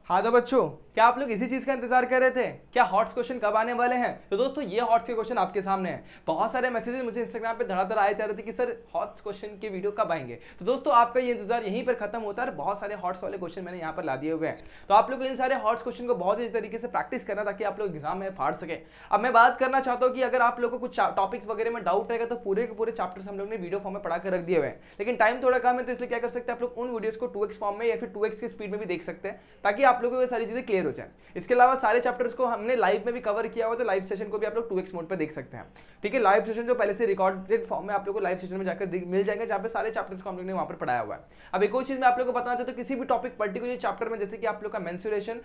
हाँ तो बच्चों, क्या आप लोग इसी चीज का इंतजार कर रहे थे? क्या हॉट्स क्वेश्चन कब आने वाले हैं? तो दोस्तों ये हॉट्स के क्वेश्चन आपके सामने हैं। बहुत सारे मैसेजेस मुझे इंस्टाग्राम पे धड़ाधड़ आए जा रहे थे कि सर हॉट्स क्वेश्चन के वीडियो कब आएंगे। तो दोस्तों आपका ये इंतजार यहीं पर खत्म होता है। बहुत सारे हॉट्स वाले क्वेश्चन मैंने यहाँ पर ला दिए हुए हैं। तो आप लोग इन सारे हॉट्स क्वेश्चन को बहुत अच्छी तरीके से प्रैक्टिस करना ताकि आप लोग एग्जाम में फाड़ सके। अब मैं बात करना चाहता हूँ कि अगर आप लोग को कुछ टॉपिक्स वगैरह में डाउट रहेगा तो पूरे के पूरे चैप्टर्स हम लोग ने वीडियो फॉर्म में पढ़ा कर रख दिए हुए हैं। लेकिन टाइम थोड़ा कम है तो इसलिए क्या कर सकते हैं, आप लोग उन वीडियोस को 2x फॉर्म में या फिर 2x की स्पीड में भी देख सकते हैं ताकि आप लोगों को ये सारी चीजें क्लियर हो जाए। इसके अलावा सारे चैप्टर्स को हमने लाइव में भी कवर किया हुआ, तो लाइव सेशन को भी आप लोग 2x मोड पे देख सकते हैं। ठीक है, लाइव सेशन जो पहले से रिकॉर्डेड फॉर्म में आप लोग को लाइव सेशन में जाकर मिल जाएंगे, जहां पे सारे चैप्टर्स को हम लोग ने वहां पर पढ़ाया हुआ है। अब एक और चीज मैं आप लोग को बताना चाहता हूं, किसी भी टॉपिक पर्टिकुलर चैप्टर में, जैसे कि आप लोग का मेंसुरेशन,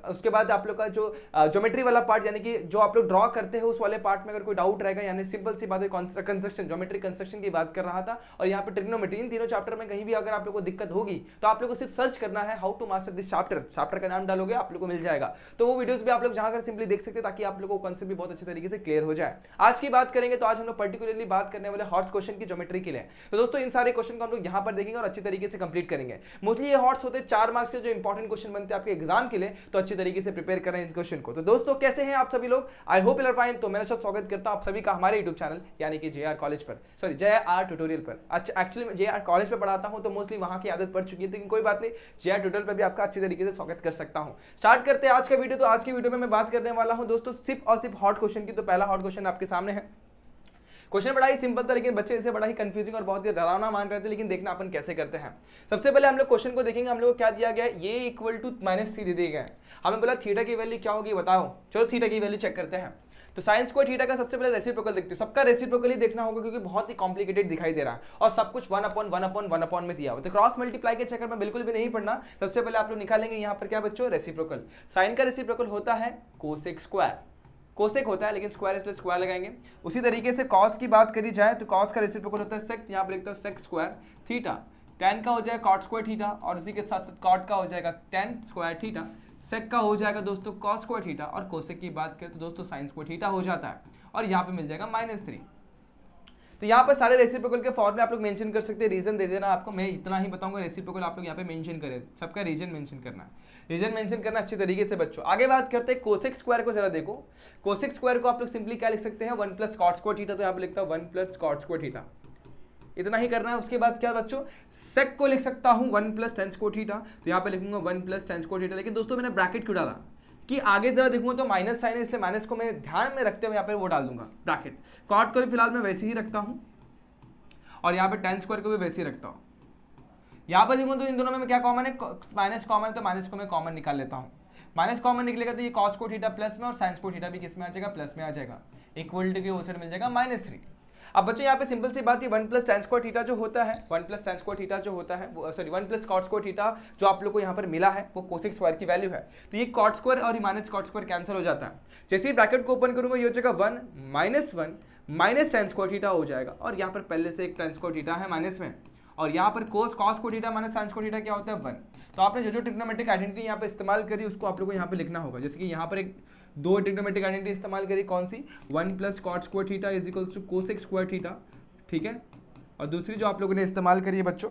उसके बाद आप लोग का जो ज्योमेट्री वाला पार्ट, यानी कि जो आप लोग ड्रॉ करते हो उस वाले पार्ट में अगर कोई डाउट रहेगा, यानी सिंपल सी बात है कंस्ट्रक्शन, ज्योमेट्री कंस्ट्रक्शन की बात कर रहा था, और यहाँ पे ट्रिग्नोमेट्री, इन तीनों चैप्टर में कहीं भी अगर आप लोग को दिक्कत होगी तो आप लोग को सिर्फ सर्च करना है how to master this chapter का नाम डालोगे, आप लोग को मिल जाएगा। तो वो वीडियोस भी आप लोग जहां कर सिंपली देख सकते हैं ताकि आप लोगों को कॉन्सेप्ट भी बहुत अच्छे तरीके से क्लियर हो जाए। आज की बात करेंगे तो आज हम लोग पर्टिकुलरली बात करने वाले हॉट्स क्वेश्चन की ज्योमेट्री के लिए। तो दोस्तों इन सारे क्वेश्चन को हम लोग यहां पर देखेंगे और अच्छी तरीके से कंप्लीट करेंगे। मोस्टली ये हॉट्स होते हैं 4 मार्क्स के जो इंपॉर्टेंट क्वेश्चन बनते हैं आपके एग्जाम के लिए, तो अच्छी तरीके से प्रिपेयर करें इस क्वेश्चन को। तो दोस्तों कैसे हैं आप सभी लोग? I hope you are fine. तो मेरा सब स्वागत करता हूं आप सभी का हमारे यूट्यूब चैनल यानी कि JR कॉलेज पर, सॉरी JR ट्यूटोरियल पर। अच्छा, एक्चुअली मैं JR कॉलेज पर पढ़ाता हूं तो मोस्टली वहां की आदत पड़ चुकी है, लेकिन कोई बात नहीं, JR ट्यूटोरियल पर भी आपका अच्छी तरीके से स्वागत कर सकता हूं। स्टार्ट करते हैं आज का वीडियो। तो आज की वीडियो में मैं बात करने वाला हूं दोस्तों सिर्फ और सिर्फ हॉट क्वेश्चन की। तो पहला हॉट क्वेश्चन आपके सामने है। क्वेश्चन बड़ा ही सिंपल था लेकिन बच्चे इसे बड़ा ही कंफ्यूजिंग और बहुत ही डरावना मान रहे थे, लेकिन देखना अपन कैसे करते हैं। सबसे पहले हम लोग क्वेश्चन को देखेंगे। हम लोग को क्या दिया गया है, ये इक्वल टू -3 दे दिया गया है। हमें बोला थीटा की वैल्यू क्या होगी बताओ। चलो थीटा की वैल्यू चेक करते हैं। तो साइन स्क्वायर थीटा का सबसे पहले रेसिप्रोकल देखते हैं। सबका रेसिप्रोकल ही देखना होगा क्योंकि बहुत ही कॉम्प्लिकेटेड दिखाई दे रहा है और सब कुछ 1/1/1 में दिया हुआ। तो क्रॉस मल्टीप्लाई के चक्कर में बिल्कुल भी नहीं पढ़ना। सबसे पहले आप लोग निकालेंगे यहाँ पर क्या बच्चों, रेसिप्रोकल। साइन का रेसिप्रोकल होता है कोसेक स्क्वायर, कोसेक होता है लेकिन स्क्वायर इसलिए स्क्वायर लगाएंगे। उसी तरीके से कॉस की बात करी जाए तो कॉस का रेसिप्रोकल होता है सेक, यहाँ पर लिखता है सेक स्क्वायर थीटा। tan का हो जाएगा कॉट स्क्वायर थीटा और उसी के साथ साथ कॉट का हो जाएगा tan स्क्वायर थीटा। सेक का हो जाएगा दोस्तों कॉस स्क्वायर थीटा और कोसेक की बात करें तो दोस्तों साइन स्क्वायर थीटा हो जाता है और यहाँ पे मिल जाएगा -3। तो यहाँ पर सारे रेसिप्रोकल के फॉर्मूले आप लोग मेंशन कर सकते हैं। रीजन दे देना आपको, मैं इतना ही बताऊंगा। रेसिप्रोकल आप लोग यहाँ पे मेंशन करें, सबका रीजन मेंशन करना है, रीजन मेंशन करना अच्छी तरीके से बच्चों। आगे बात करते हैं कोसेक स्क्वायर को। जरा देखो कोसेक स्क्वायर को आप लोग सिंपली क्या लिख सकते हैं, 1 + कॉट स्क्वायर थीटा। तो यहाँ पे लिखता हूँ 1 + कॉट स्क्वायर थीटा, इतना ही करना है। उसके बाद क्या बच्चों, सेक को लिख सकता हूँ 1 + tan स्क्वायर थीटा। तो यहाँ पे लिखूंगा 1 + tan स्क्वायर थीटा। लेकिन दोस्तों मैंने ब्रैकेट क्यों डाला कि आगे जरा देखूंगा तो माइनस साइन है, इसलिए माइनस को मैं ध्यान में रखते हुए यहाँ पे वो डाल दूंगा ब्रैकेट। कॉट को भी फिलहाल मैं वैसे ही रखता हूँ और यहाँ पे tan स्क्वायर को भी वैसे ही रखता हूँ। यहाँ पर देखूँ तो इन दोनों में क्या कॉमन है, माइनस कॉमन है, तो माइनस को मैं कॉमन निकाल लेता हूँ। माइनस कॉमन निकलेगा तो ये कॉस स्क्वायर थीटा प्लस में और साइन स्क्वायर थीटा भी किस में आ जाएगा, प्लस में आ जाएगा। इक्वल टू के वो साइड मिल जाएगा -3। अब बच्चों यहाँ पे सिंपल सी बात है, 1 + tan स्क्वायर थीटा जो होता है, 1 + tan स्क्वायर थीटा जो होता है, सॉरी 1 + cot स्क्वायर थीटा जो आप लोग को यहाँ पर मिला है वो कोसेक स्क्वायर की वैल्यू है। तो ये cot स्क्वायर और माइनस cot स्क्वायर कैंसिल हो जाता है। जैसे ही ब्रैकेट को ओपन करूंगा ये हो जाएगा 1 - tan स्क्वायर थीटा हो जाएगा और यहाँ पर पहले से एक tan स्क्वायर थीटा है माइनस में और यहाँ पर cos square theta - sin square theta क्या होता है 1। तो आपने जो ट्रिग्नोमेट्रिक आइडेंटिटी यहाँ पे इस्तेमाल करी उसको आप लोग को यहाँ पे लिखना होगा। जैसे कि यहाँ पर एक दो ट्रिग्नोमेट्रिक आइडेंटिटी इस्तेमाल करी, कौन सी, 1 + cot square theta = cosec square theta, ठीक है। और दूसरी जो आप लोगों ने इस्तेमाल करी है बच्चों,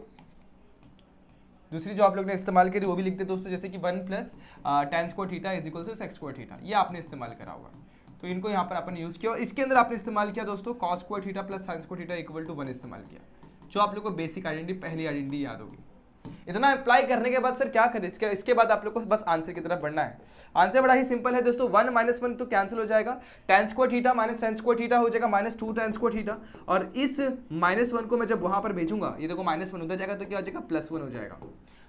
दूसरी जो आप लोगों ने इस्तेमाल करी वो भी लिखते दोस्तों, जैसे कि 1 + tan square theta = sec square theta, ये आपने इस्तेमाल करा होगा। तो इनको यहाँ पर अपन यूज किया और इसके अंदर आपने इस्तेमाल किया दोस्तों cos square theta + sin square theta = 1 इस्तेमाल किया, जो आप लोग को बेसिक आइडेंटिटी, पहली आइडेंटिटी याद होगी। इतना अप्लाई करने के बाद सर क्या करें, इसके बाद आप लोग को बस आंसर की तरफ बढ़ना है। आंसर बड़ा ही सिंपल है दोस्तों, 1 - 1 तो कैंसिल हो जाएगा, tan square theta - sin square theta हो जाएगा -2 tan स्क्वायर थीटा। और इस -1 को मैं जब वहां पर भेजूंगा, ये देखो -1 उधर जाएगा तो क्या हो जाएगा, +1 हो जाएगा।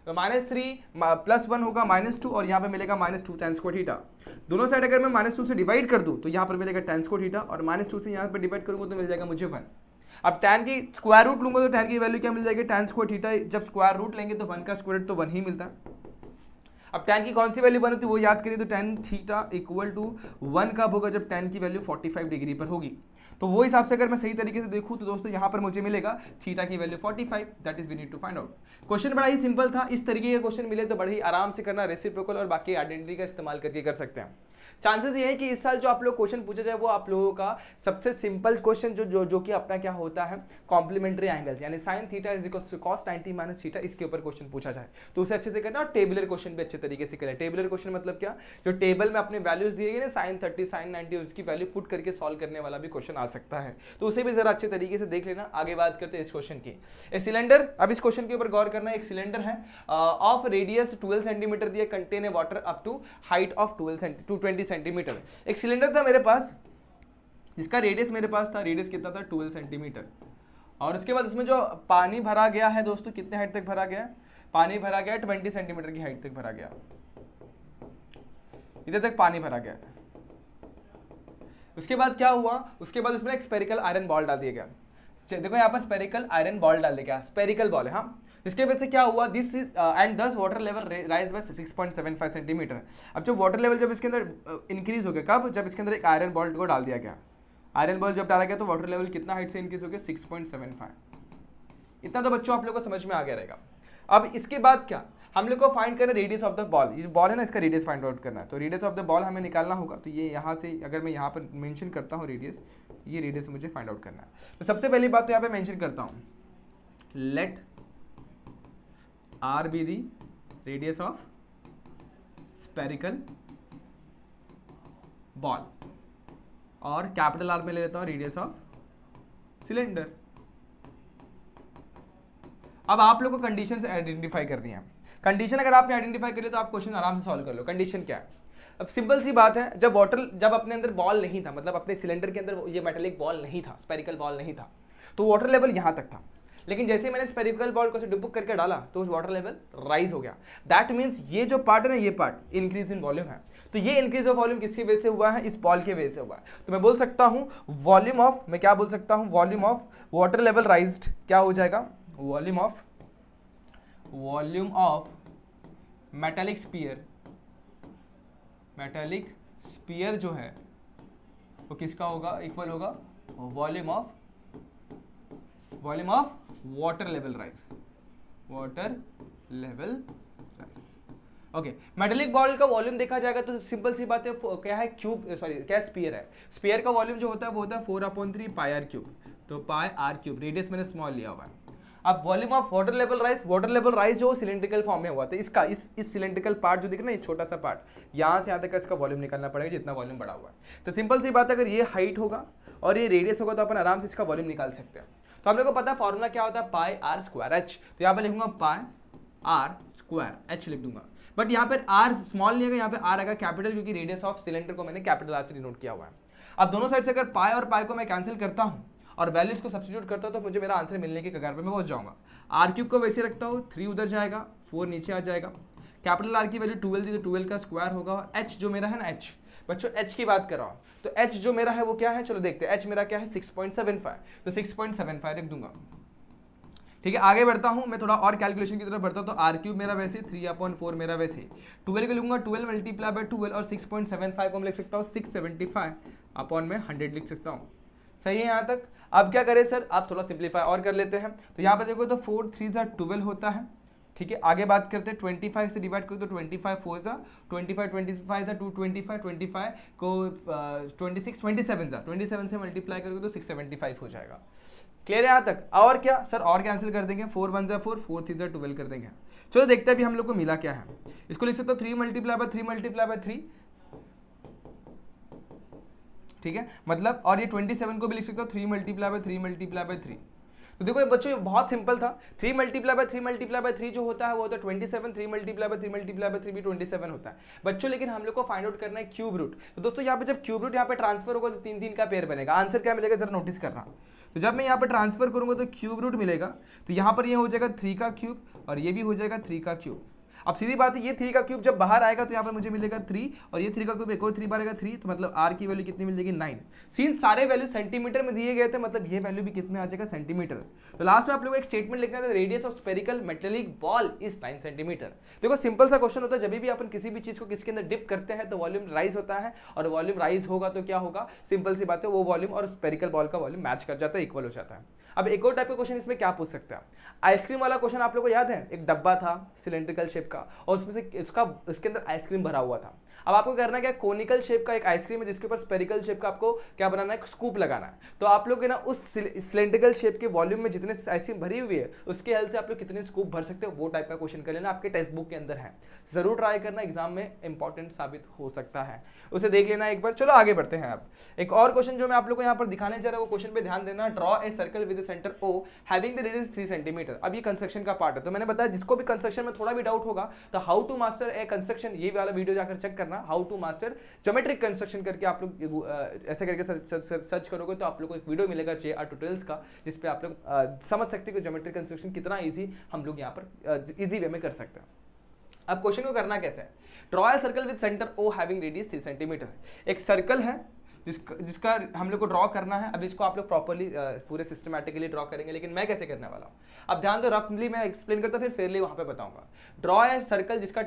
तो -3 + 1 होगा -2 और यहाँ पे मिलेगा -2 tan स्क्वायर थीटा। दोनों साइड अगर मैं -2 से डिवाइड कर दूं तो यहाँ पर मिलेगा tan स्क्वायर थीटा और -2 से यहाँ पर डिवाइड करूंगा तो मिल जाएगा मुझे 1। अब tan की स्क्वायर रूट लूंगा तो tan की वैल्यू क्या मिल जाएगी, tan स्क्वायर थीटा। जब स्क्वायर रूट लेंगे तो 1 का स्क्वायर रूट तो 1 ही मिलता है। अब tan की कौन सी वैल्यू 1 होती है वो याद करिए, तो tan थीटा = 1 कब होगा, जब tan की वैल्यू 45 डिग्री पर होगी। तो वो हिसाब से अगर मैं सही तरीके से देखूं तो दोस्तों यहाँ पर मुझे मिलेगा थीटा की value 45, that is we need to find out. Question बड़ा ही सिंपल था, इस तरीके के क्वेश्चन मिले तो बड़े ही आराम से करना, रेसिप्रोकल और बाकी आइडेंटिटी का इस्तेमाल करके कर सकते हैं। चांसेस ये है कि इस साल जो आप लोग क्वेश्चन पूछा जाए वो आप लोगों का सबसे सिंपल क्वेश्चन जो कि अपना क्या होता है कॉम्प्लीमेंट्री एंगल्स, यानी sin theta is equal to cos 90 minus theta, इसके ऊपर क्वेश्चन पूछा जाए तो उसे अच्छे से करना, और टेबुलर क्वेश्चन भी अच्छे तरीके से करें। टेबुलर क्वेश्चन मतलब क्या, जो टेबल में अपने वैल्यूज दिए गए ना sin 30 sin 90 उसकी वैल्यू पुट करके सॉल्व करने वाला भी क्वेश्चन आ सकता है, तो उसे भी जरा अच्छे तरीके से देख लेना। आगे बात करते हैं इस क्वेश्चन की। ए सिलेंडर, अब इस क्वेश्चन के ऊपर गौर करना, एक सिलेंडर है ऑफ रेडियस 12 सेंटीमीटर दिया, contain a water up to height of 20 centimetre. एक सिलेंडर था मेरे पास जिसका रेडियस मेरे पास था, रेडियस कितना था 12 सेंटीमीटर, और उसके बाद उसमें जो पानी भरा गया है दोस्तों, कितने हाइट तक भरा गया है, पानी भरा गया 20 सेंटीमीटर की हाइट तक भरा गया, इधर तक पानी भरा गया। उसके बाद क्या हुआ, उसके बाद उसमें एक स्पेरिकल आयरन बॉल डाल दिया गया। देखो यहाँ पर स्पेरिकल आयरन बॉल डाल दिया गया, स्पेरिकल बॉल है हाँ, जिसके वजह से क्या हुआ, this and thus water level rise by 6.75 centimetre. अब जो वाटर लेवल जब इसके अंदर इंक्रीज हो गया, कब, जब इसके अंदर एक आयरन बॉल को डाल दिया गया। आयरन बॉल जब डाला गया तो वाटर लेवल कितना हाइट से इंक्रीज हो गया, 6.75। इतना तो बच्चों आप लोगों को समझ में आ गया रहेगा। अब इसके बाद क्या, हम लोग को फाइंड करना रेडियस ऑफ द बॉल, ये बॉल है ना, इसका रेडियस फाइंड आउट करना है। तो रेडियस ऑफ द बॉल हमें निकालना होगा, तो ये यहाँ से अगर मैं यहाँ पर मेंशन करता हूँ रेडियस, ये रेडियस मुझे फाइंड आउट करना है। तो सबसे पहली बात तो यहाँ पे मेंशन करता हूँ, let R be the radius of spherical ball, और कैपिटल आर में ले लेता हूँ रेडियस ऑफ सिलेंडर। अब आप लोगों को कंडीशन आइडेंटिफाई करनी है। कंडीशन अगर आपने आइडेंटिफाई करी तो आप क्वेश्चन आराम से सॉल्व कर लो। कंडीशन क्या है, अब सिंपल सी बात है, जब अपने अंदर बॉल नहीं था, मतलब अपने सिलेंडर के अंदर ये मेटेलिक बॉल नहीं था, स्पेरिकल बॉल नहीं था, तो वाटर लेवल यहां तक था। लेकिन जैसे मैंने स्पेरिकल बॉल को डिपुक करके डाला तो उस वाटर लेवल राइज हो गया। दैट मीन्स ये जो पार्ट है ना, ये पार्ट इंक्रीज इन वॉल्यूम है। तो ये इंक्रीज ऑफ वॉल्यूम किसकी वजह से हुआ है, इस बॉल के वजह से हुआ है। तो मैं बोल सकता हूं वॉल्यूम ऑफ, मैं क्या बोल सकता हूं, वॉल्यूम ऑफ वाटर लेवल राइज्ड क्या हो जाएगा, वॉल्यूम ऑफ मेटालिक स्पीयर जो है वो किसका होगा, इक्वल होगा volume of water level rise. Okay, metallic ball का वॉल्यूम देखा जाएगा तो सिंपल सी बात है, क्या है क्यूब, सॉरी क्या स्पीयर है, स्पीयर का वॉल्यूम जो होता है वो होता है 4/3 पाई आर क्यूब, तो पाई आर क्यूब, रेडियस मैंने स्मॉल लिया हुआ है। अब volume of water level rise जो सिलेंड्रिकल फॉर्म में हुआ था, इसका इस सिलेंड्रिकल पार्ट जो दिख रहा है, ये छोटा सा पार्ट, यहाँ से यहाँ तक इसका वॉल्यूम निकालना पड़ेगा जितना वॉल्यूम बढ़ा हुआ है। तो सिंपल सी बात है, अगर ये हाइट होगा और ये रेडियस होगा तो अपन आराम से इसका वॉल्यूम निकाल सकते हैं। तो हम लोग को पता है फॉर्मूला क्या होता है, पाई आर स्क्वायर एच। तो यहाँ पर लिखूंगा पाई आर स्क्वायर एच लिख दूंगा, बट यहाँ पर आर स्मॉल नहीं आएगा, यहाँ पे आर आएगा कैपिटल, क्योंकि रेडियस ऑफ सिलेंडर को मैंने कैपिटल आर से डिनोट किया हुआ है। अब दोनों साइड से अगर पाई और पाई को मैं कैंसिल करता हूँ और वैल्यूज को सब्स्टिट्यूट करता हूँ तो मुझे मेरा आंसर मिलने के कगार पे मैं पहुंच जाऊंगा। आर क्यूब को वैसे रखता हूँ, 3 उधर जाएगा, 4 नीचे आ जाएगा, कैपिटल आर की वैल्यू 12 थी तो 12 का स्क्वायर होगा, और एच जो मेरा है ना, एच बच्चों एच की बात कर रहा हूँ, तो एच जो मेरा है वो क्या है, चलो देखते हैं। एच मेरा क्या है 6.75, तो 6.75 लिख दूंगा। ठीक है, आगे बढ़ता हूं मैं, थोड़ा और कैलकुलेशन की तरफ बढ़ता हूं। तो आर क्यूब मेरा वैसे 3/4 मेरा वैसे 12 को लूंगा, 12 मल्टीप्लाई बाय 12, और 6.75 को मैं लिख सकता हूँ 675/100 लिख सकता हूँ। सही है यहाँ तक। अब क्या करें सर, आप थोड़ा सिंप्लीफाई और कर लेते हैं। तो यहाँ पर देखो तो 4 3 12 होता है। ठीक है, आगे बात करते हैं 25 से डिवाइड करो तो 25 4 जा 25 25 जा 225 25 को 26 27 जा 27 से मल्टीप्लाई करोगे तो 675 हो जाएगा। क्लियर है यहाँ तक। और क्या सर, और कैंसिल कर देंगे, 4 1 जा 4 4 3 जा 12 कर देंगे। चलो देखते हैं अभी हम लोग को मिला क्या है। इसको लिख सकते हो 3 मल्टीप्लाई बाय 3 मल्टीप्लाई बाय 3। ठीक है, मतलब और ये 27 को भी लिख सकते हो 3 मल्टीप्लाई बाय 3 मल्टीप्लाई बाय 3। तो देखो ये बच्चों बहुत सिंपल था। 3 मल्टीप्लाई बाय 3 मल्टीप्लाई बाय 3 जो होता है वो होता है 27। 3 मल्टीप्लाई बाय 3 मल्टीप्लाई बाय 3 भी 27 होता है बच्चों। लेकिन हम लोग को फाइंड आउट करना है क्यूब रूट। तो दोस्तों यहाँ पे जब क्यूब रूट यहाँ पे ट्रांसफर होगा तो 3 3 का पेयर बनेगा। आंसर क्या मिलेगा जरा नोटिस करना। तो जब मैं यहाँ पे ट्रांसफर करूंगा तो क्यूब रूट मिलेगा, तो यहाँ पर ये हो जाएगा 3 का क्यूब और ये भी हो जाएगा 3 का क्यूब। अब सीधी बात है, ये 3 का क्यूब जब बाहर आएगा तो यहाँ पर मुझे मिलेगा 3 और ये 3 का क्यूब एक और 3 बार आएगा 3, तो मतलब r की वैल्यू कितनी मिल जाएगी 9। सीन सारे वैल्यू सेंटीमीटर में दिए गए थे, मतलब ये वैल्यू भी कितने आ जाएगा सेंटीमीटर। तो लास्ट में आप लोगों को एक स्टेटमेंट लिखना था, radius of spherical metallic ball is 9 centimetre. देखो सिंपल सा क्वेश्चन होता है, जब भी अपन किसी भी चीज को किसके अंदर डिप करते हैं तो वॉल्यूम राइज होता है, और वॉल्यूम राइज होगा तो क्या होगा, सिंपल सी बात है वो वॉल्यूम और स्फेरिकल बॉल का वॉल्यूम मैच कर जाता है, इक्वल हो जाता है। अब एक और टाइप का क्वेश्चन इसमें क्या पूछ सकते हैं, आइसक्रीम वाला क्वेश्चन आप लोगों को याद है, एक डब्बा था सिलेंड्रिकल शेप का और उसमें से इसके अंदर आइसक्रीम भरा हुआ था। अब आपको करना क्या, कोनिकल शेप का एक आइसक्रीम है जिसके ऊपर स्पेरिकल शेप का आपको क्या बनाना है, स्कूप लगाना है। तो आप लोग ना उस सिलेंड्रिकल शेप के वॉल्यूम में जितने आइसक्रीम भरी हुई है उसके हेल्प से आप लोग कितने स्कूप भर सकते हो, वो टाइप का क्वेश्चन कर लेना, आपके टेक्स्ट बुक के अंदर है, जरूर ट्राई करना, एग्जाम में इंपॉर्टेंट साबित हो सकता है, उसे देख लेना एक बार। चलो आगे बढ़ते हैं। अब एक और क्वेश्चन जो मैं आप लोग को यहाँ पर दिखाने जा रहा हूँ वो क्वेश्चन पे ध्यान देना, draw a circle with centre O having the radius 3 centimetre. अब ये कंस्ट्रक्शन का पार्ट है, तो मैंने बताया जिसको भी कंस्ट्रक्शन में थोड़ा भी डाउट होगा तो how to master a construction, ये वाला वीडियो जाकर चेक करना, how to master geometric construction करके आप लोग ऐसे करके सर्च करोगे तो आप लोग को एक वीडियो मिलेगा JR ट्यूटोरियल्स का, जिसपे आप लोग समझ सकते हैं कि ज्योमेट्रिक कंस्ट्रक्शन कितना ईजी हम लोग यहाँ पर ईजी वे में कर सकते हैं। अब क्वेश्चन को करना कैसे है, draw a circle with centre O having radius 3 centimetre. एक सर्कल है जिसका हम लोग को ड्रॉ करना है। अब इसको आप लोग प्रॉपर्ली पूरे सिस्टमैटिकली ड्रॉ करेंगे, लेकिन मैं कैसे करने वाला हूँ अब ध्यान दो, रफली मैं एक्सप्लेन करता हूँ फिर फेयरली वहाँ पे बताऊंगा। ड्रॉ ए सर्कल, जिसका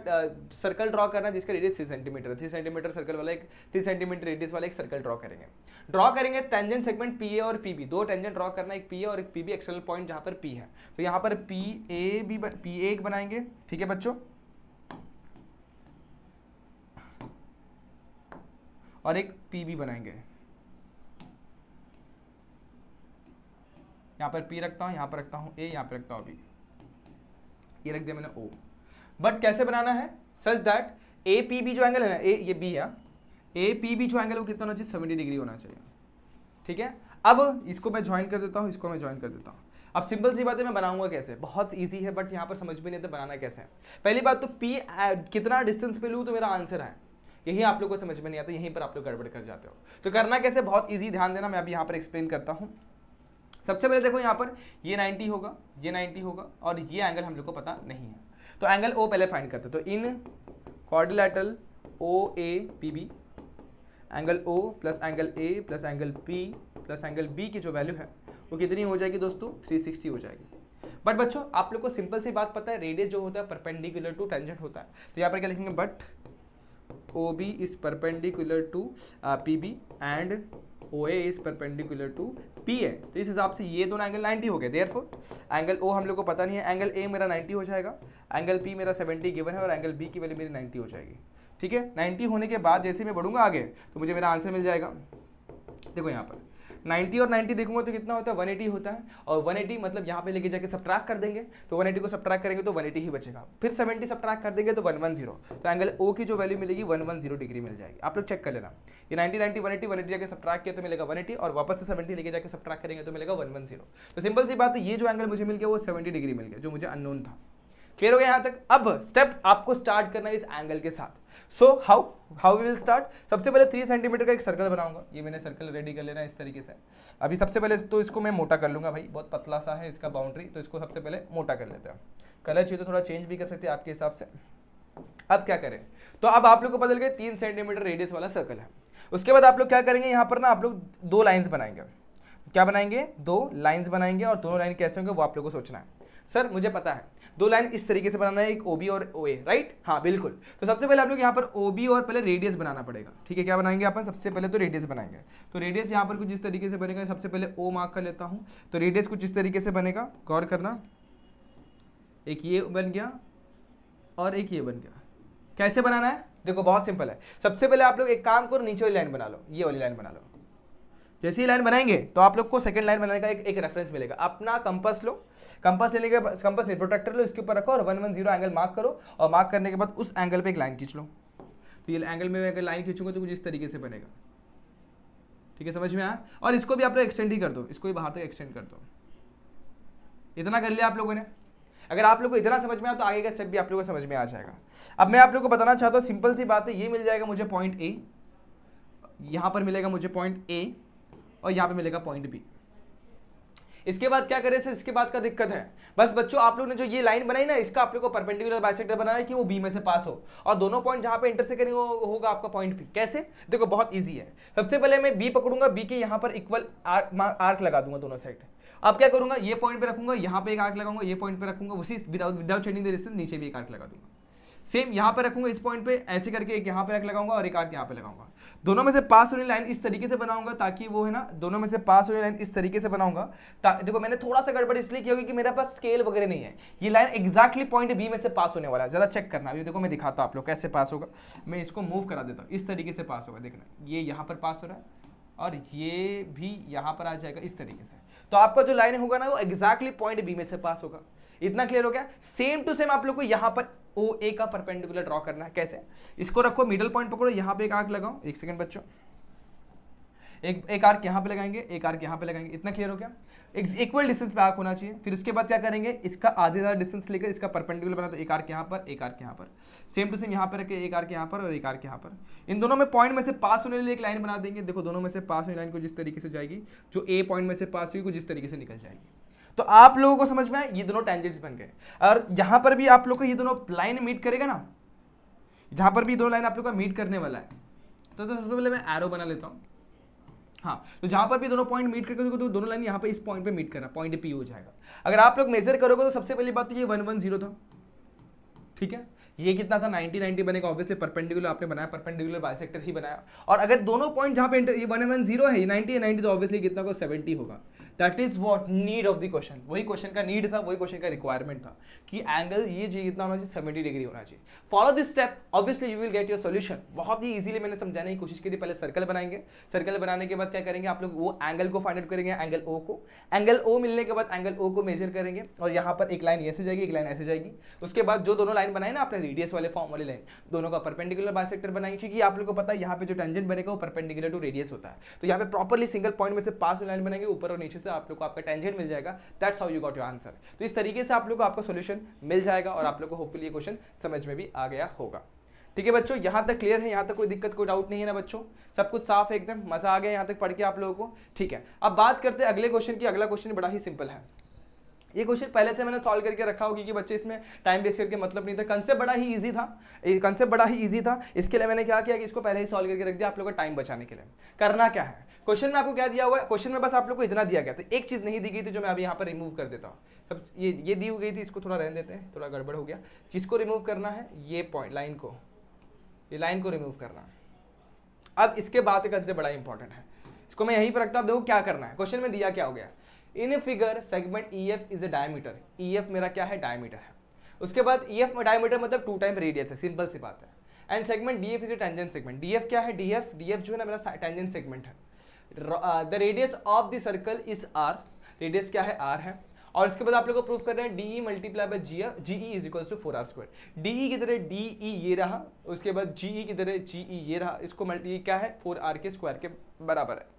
सर्कल ड्रॉ करना है जिसका रेडियस 3 सेंटीमीटर, 3 सेंटीमीटर सर्कल वाला एक 3 सेंटीमीटर रेडियस वाला एक सर्कल ड्रॉ करेंगे टेंजेंट सेगमेंट PA और PB, दो टेंजेंट ड्रॉ करना, एक PA और एक PB, एक्सटर्नल पॉइंट जहाँ पर P है, तो यहाँ पर PA बनाएंगे, ठीक है बच्चों, और एक PB बनाएंगे, यहां पर P रखता हूं, यहां पर रखता हूं A, यहां पर रखता हूं B, ये रख दिया मैंने O। बट कैसे बनाना है, सच दैट APB जो एंगल है ना, ये B है, APB जो एंगल है वो कितना होना चाहिए, 70 डिग्री होना चाहिए, ठीक है। अब इसको मैं ज्वाइन कर देता हूं, इसको मैं ज्वाइन कर देता हूं। अब सिंपल सी बात है, मैं बनाऊंगा कैसे, बहुत इजी है, बट यहाँ पर समझ भी नहीं आता बनाना कैसे है। पहली बात तो P कितना डिस्टेंस पे लूँ तो मेरा आंसर है, यही आप लोग को समझ में नहीं आता, यहीं पर आप लोग गड़बड़ कर जाते हो। तो करना कैसे, बहुत इजी, ध्यान देना, मैं अभी यहाँ पर एक्सप्लेन करता हूँ। सबसे पहले देखो यहाँ पर ये 90 होगा, ये 90 होगा, और ये एंगल हम लोग को पता नहीं है, तो एंगल O पहले फाइंड करते हैं। तो इन quadrilateral OAPB, angle O plus angle A plus angle P plus angle B की जो वैल्यू है वो कितनी हो जाएगी दोस्तों, 360 हो जाएगी। बट बच्चों आप लोग को सिंपल सी बात पता है, रेडियस जो होता है परपेंडिकुलर टू टेंजेंट होता है, तो यहाँ पर क्या लिखेंगे, but OB is perpendicular to PB and OA is perpendicular to PA। तो इस हिसाब से ये दोनों एंगल 90 हो गए, देयरफॉर एंगल O हम लोग को पता नहीं है, एंगल A मेरा 90 हो जाएगा, एंगल P मेरा 70 गिवन है, और एंगल B की वैल्यू मेरी 90 हो जाएगी, ठीक है। 90 होने के बाद जैसे मैं बढ़ूंगा आगे तो मुझे मेरा आंसर मिल जाएगा। देखो यहाँ पर 90 और 90 देखूंगा तो कितना होता है, 180 होता है, और 180 मतलब यहाँ पे लेके जाके सब्ट्रैक्ट कर देंगे, तो 180 को सब्ट्रैक्ट करेंगे तो 180 ही बचेगा, फिर 70 सब्ट्रैक्ट कर देंगे तो 110, तो एंगल O की जो वैल्यू मिलेगी 110 डिग्री मिल जाएगी। आप लोग चेक कर लेना, ये 90 90 180 180 जाके सब्ट्रैक्ट किया तो मिलेगा 180, और वापस से 70 लेके जाके सब्ट्रैक्ट करेंगे तो मिलेगा 110। तो सिंपल सी बात है, ये जो एंगल मुझे मिल गया वो 70 डिग्री मिल गया, जो मुझे अननोन था। क्लियर हो गया यहाँ तक। अब स्टेप आपको स्टार्ट करना है इस एंगल के साथ। So how we will start, सबसे पहले 3 सेंटीमीटर का एक सर्कल बनाऊंगा, ये मैंने सर्कल रेडी कर लेना इस तरीके से। अभी सबसे पहले तो इसको मैं मोटा कर लूंगा भाई, बहुत पतला सा है इसका बाउंड्री, तो इसको सबसे पहले मोटा कर लेते हैं। कलर चाहिए तो थोड़ा चेंज भी कर सकते हैं आपके हिसाब से। अब क्या करें, तो अब आप लोग को बदल गए 3 सेंटीमीटर रेडियस वाला सर्कल है। उसके बाद आप लोग क्या करेंगे, यहाँ पर ना आप लोग 2 लाइन्स बनाएंगे। क्या बनाएंगे, 2 लाइन्स बनाएंगे, और दोनों लाइन कैसे होंगे वो आप लोग को सोचना है। सर मुझे पता है 2 लाइन इस तरीके से बनाना है, एक OB और OA, राइट, हाँ बिल्कुल। तो सबसे पहले आप लोग यहाँ पर OB और पहले रेडियस बनाना पड़ेगा, ठीक है। क्या बनाएंगे अपन, सबसे पहले तो रेडियस बनाएंगे। तो रेडियस यहाँ पर कुछ इस तरीके से बनेगा, सबसे पहले O मार्क कर लेता हूँ। तो रेडियस कुछ इस तरीके से बनेगा, गौर करना, एक ये बन गया और एक ये बन गया। कैसे बनाना है, देखो बहुत सिंपल है। सबसे पहले आप लोग एक काम करो, नीचे वाली लाइन बना लो, ये वाली लाइन बना लो। जैसे ही लाइन बनाएंगे तो आप लोग को सेकंड लाइन बनाने का एक रेफरेंस मिलेगा। अपना कंपास लो, कंपास लेने के बाद कंपास नहीं प्रोटेक्टर लो, इसके ऊपर रखो और 110 एंगल मार्क करो, और मार्क करने के बाद उस एंगल पे एक लाइन खींच लो। तो ये एंगल में अगर लाइन खींचूंगा तो कुछ इस तरीके से बनेगा, ठीक है, समझ में आया। और इसको भी आप लोग एक्सटेंड ही कर दो, इसको भी बाहर तक एक्सटेंड कर दो। इतना कर लिया आप लोगों ने। अगर आप लोग को इतना समझ में आया तो आगे का स्टेप भी आप लोगों को समझ में आ जाएगा। अब मैं आप लोग को बताना चाहता हूँ, सिंपल सी बात है, ये मिल जाएगा मुझे पॉइंट A, यहाँ पर मिलेगा मुझे पॉइंट A, और यहाँ पे मिलेगा पॉइंट B। इसके बाद क्या करें सर, इसके बाद का दिक्कत है, बस बच्चों आप लोग ने जो ये लाइन बनाई ना, इसका आप लोग को परपेंडिकुलर बाइसेक्टर बनाना है कि वो B में से पास हो, और दोनों पॉइंट जहाँ पे इंटरसेक्ट करेंगे वो होगा आपका पॉइंट P। कैसे, देखो बहुत इजी है। सबसे पहले मैं B पकड़ूंगा, B के यहाँ पर इक्वल आर्क लगा दूंगा दोनों साइड। अब क्या करूंगा, ये पॉइंट पे रखूंगा, यहाँ पे एक आर्क लगाऊंगा, ये पॉइंट पे रखूंगा, उसी विदाउट चेंजिंग द डिस्टेंस नीचे भी एक आर्क लगा दूंगा। सेम यहाँ पे रखूंगा इस पॉइंट पे, ऐसे करके एक यहाँ पे लगाऊंगा और एक आर्क यहाँ पे लगाऊंगा। दोनों में से पास होने लाइन इस तरीके से बनाऊंगा ताकि वो है ना, दोनों में से पास होने लाइन इस तरीके से बनाऊंगा। देखो मैंने थोड़ा सा गड़बड़ इसलिए किया क्योंकि मेरे पास स्केल वगैरह नहीं है। ये लाइन एग्जैक्टली पॉइंट बी में से पास होने वाला है, जरा चेक करना। अभी देखो मैं दिखाता हूं आप लोग कैसे पास होगा। मैं इसको मूव करा देता हूँ, इस तरीके से पास होगा। देखना ये यहाँ पर पास हो रहा है और ये भी यहाँ पर आ जाएगा इस तरीके से। तो आपका जो लाइन होगा ना वो एग्जैक्टली पॉइंट बी में से पास होगा। इतना क्लियर हो गया। सेम टू सेम आप लोग को यहाँ पर ओ ए का परपेंडिकुलर ड्रॉ करना है। कैसे? इसको रखो, मिडल पॉइंट पकड़ो, यहाँ पे एक आर्क लगाओ। एक सेकंड बच्चों, एक आर्क यहाँ पे लगाएंगे, एक आर्क यहाँ पे लगाएंगे। इतना क्लियर हो गया। इक्वल डिस्टेंस पे आर्क होना चाहिए। फिर उसके बाद क्या करेंगे, इसका आधे ज़्यादा डिस्टेंस लेकर इसका परपेंडिकुलर बना, तो एक आर्क यहाँ पर, एक आर्क यहाँ पर। सेम टू सेम यहाँ पर रखे, एक आर्क यहाँ पर और एक आर्क यहाँ पर। इन दोनों में पॉइंट में से पास होने के लिए एक लाइन बना देंगे। देखो दोनों में से पास होने लाइन को जिस तरीके से जाएगी, जो ए पॉइंट में से पास हुई को जिस तरीके से निकल जाएगी। तो आप लोगों को समझ में आए, ये दोनों टेंजेंट्स बन गए। और जहां पर भी आप लोग को ये दोनों लाइन मीट करेगा ना, जहां पर भी दोनों लाइन आप लोग का मीट करने वाला है, तो सबसे पहले मैं एरो बना लेता हूं। हाँ, तो जहां पर भी दोनों पॉइंट मीट करके तो दोनों लाइन यहाँ पे इस पॉइंट पे मीट करना, पॉइंट पी हो जाएगा। अगर आप लोग मेजर करोगे तो सबसे पहली बात तो ये 110 था, ठीक है। ये कितना था, 90 बनेगा। ऑब्वियसली परपेंडिकुलर आपने बनाया, परपेंडिकुलर बाइसेक्टर ही बनाया। और अगर दोनों पॉइंट जहां पे ये 110 है, 90 तो ऑब्वियसली कितना को 70 होगा। That is what need of the question. वही क्वेश्चन का नीड था, वही क्वेश्चन का रिक्वायरमेंट था कि एंगल ये जी कितना होना चाहिए, 70 डिग्री होना चाहिए। Follow this step, obviously you will get your solution. बहुत ही इजीली मैंने समझाने की कोशिश की थी। पहले सर्कल बनाएंगे, सर्कल बनाने के बाद क्या करेंगे आप लोग, वो एंगल को फाइंड आउट करेंगे, एंगल ओ को। एंगल ओ मिलने के बाद एंगल ओ को मेजर करेंगे और यहाँ पर एक लाइन ऐसे जाएगी, एक लाइन ऐसे जाएगी। उसके बाद जो दोनों लाइन बनाए ना आपने रेडियस वाले फॉर्म वाली लाइन, दोनों का परपेंडिकुलर बाइसेक्टर बनाएंगे, क्योंकि आप लोगों को पता है यहाँ पे जो टेंजेंट बनेगा वो परपेंडिकुलर टू रेडियस होता है। तो यहाँ पे प्रॉपर्ली सिंगल पॉइंट में से पास लाइन बनेंगे, ऊपर और नीचे से आप लोग को आपका टेंजेंट मिल जाएगा। That's how you got your answer. तो इस तरीके से आप लोग को आपका सॉल्यूशन मिल जाएगा और आप लोग को होपफुली ये क्वेश्चन समझ में भी आ गया होगा। ठीक है बच्चों, यहाँ तक क्लियर है, यहाँ तक कोई दिक्कत कोई डाउट नहीं है ना बच्चों, सब कुछ साफ है एकदम, मजा आ गया यहाँ तक पढ़ के आप लोगों को। ठीक है, अब बात करते हैं अगले क्वेश्चन की। अगला क्वेश्चन बड़ा ही सिंपल है। ये क्वेश्चन पहले से मैंने सॉल्व करके रखा होगा क्योंकि बच्चे इसमें टाइम वेस्ट करके मतलब नहीं था। कंसेप्ट बड़ा ही इजी था, कंसेप्ट बड़ा ही इजी था। इसके लिए मैंने क्या किया कि इसको पहले ही सॉल्व करके रख दिया आप लोगों को टाइम बचाने के लिए। करना क्या है, क्वेश्चन में आपको क्या दिया हुआ है, क्वेश्चन में बस आप लोग को इतना दिया गया था, एक चीज नहीं दी गई थी जो मैं अभी यहाँ पर रिमूव कर देता हूँ। सब ये दी गई थी, इसको थोड़ा रहने देते हैं, थोड़ा गड़बड़ हो गया। जिसको रिमूव करना है ये पॉइंट लाइन को, ये लाइन को रिमूव करना है। अब इसके बाद कंसेप्ट बड़ा इंपॉर्टेंट है, इसको मैं यहीं पर रखता हूँ। देखो क्या करना है, क्वेश्चन में दिया क्या हो गया, in a figure segment EF is a diameter. EF मेरा क्या है, डायमीटर है। उसके बाद EF डायमीटर मतलब 2 टाइम रेडियस है, सिंपल सी बात है। And segment DF is a tangent segment. DF क्या है, DF जो है ना मेरा टेंजेंट सेगमेंट है। The radius of the circle is R, radius क्या है, R है। और इसके बाद आप लोग को प्रूफ कर रहे हैं DE multiply by GE is equal to 4R²। DE की तरह DE ये रहा, उसके बाद GE की तरह GE ये रहा, इसको मल्टी क्या है 4R के स्क्वायर के बराबर है।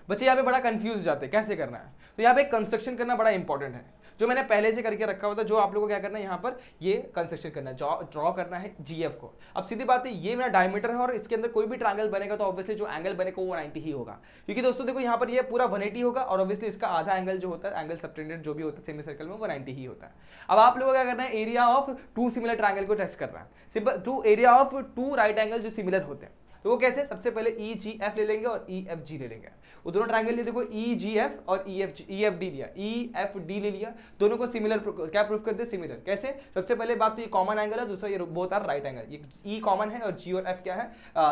बच्चे यहाँ पे बड़ा कंफ्यूज हो जाते हैं कैसे करना है, तो यहाँ पे कंस्ट्रक्शन करना बड़ा इंपॉर्टेंट है जो मैंने पहले से करके रखा हुआ था। जो आप लोगों को क्या करना है, यहाँ पर ये कंस्ट्रक्शन करना है, ड्रॉ करना है GF को। अब सीधी बात है, ये मेरा डायमीटर है और इसके अंदर कोई भी ट्रायंगल बनेगा तो ऑब्वियसली जो एंगल बनेगा वो 90 ही होगा, क्योंकि दोस्तों देखो यहाँ पर ये पूरा 180 होगा और ऑब्वियसली इसका आधा एंगल जो होता है, एंगल सबटेंडेड जो भी होता है सेमी सर्कल में, वो 90 ही होता है। अब आप लोगों को क्या करना है, एरिया ऑफ 2 सिमिलर ट्रायंगल को टेस्ट करना है। Simple, 2 area of 2 right angle जो सिमिलर होते हैं, तो वो कैसे, सबसे पहले EGF ले लेंगे और EFG ले लेंगे। वो दोनों ट्रायंगल लिए, देखो EGF और EFD लिया, EFD ले लिया, दोनों को सिमिलर क्या प्रूफ करते हैं, सिमिलर। कैसे, सबसे पहले बात तो ये कॉमन एंगल है, दूसरा ये बोथ आर राइट एंगल। ये E कॉमन है और G और F क्या है,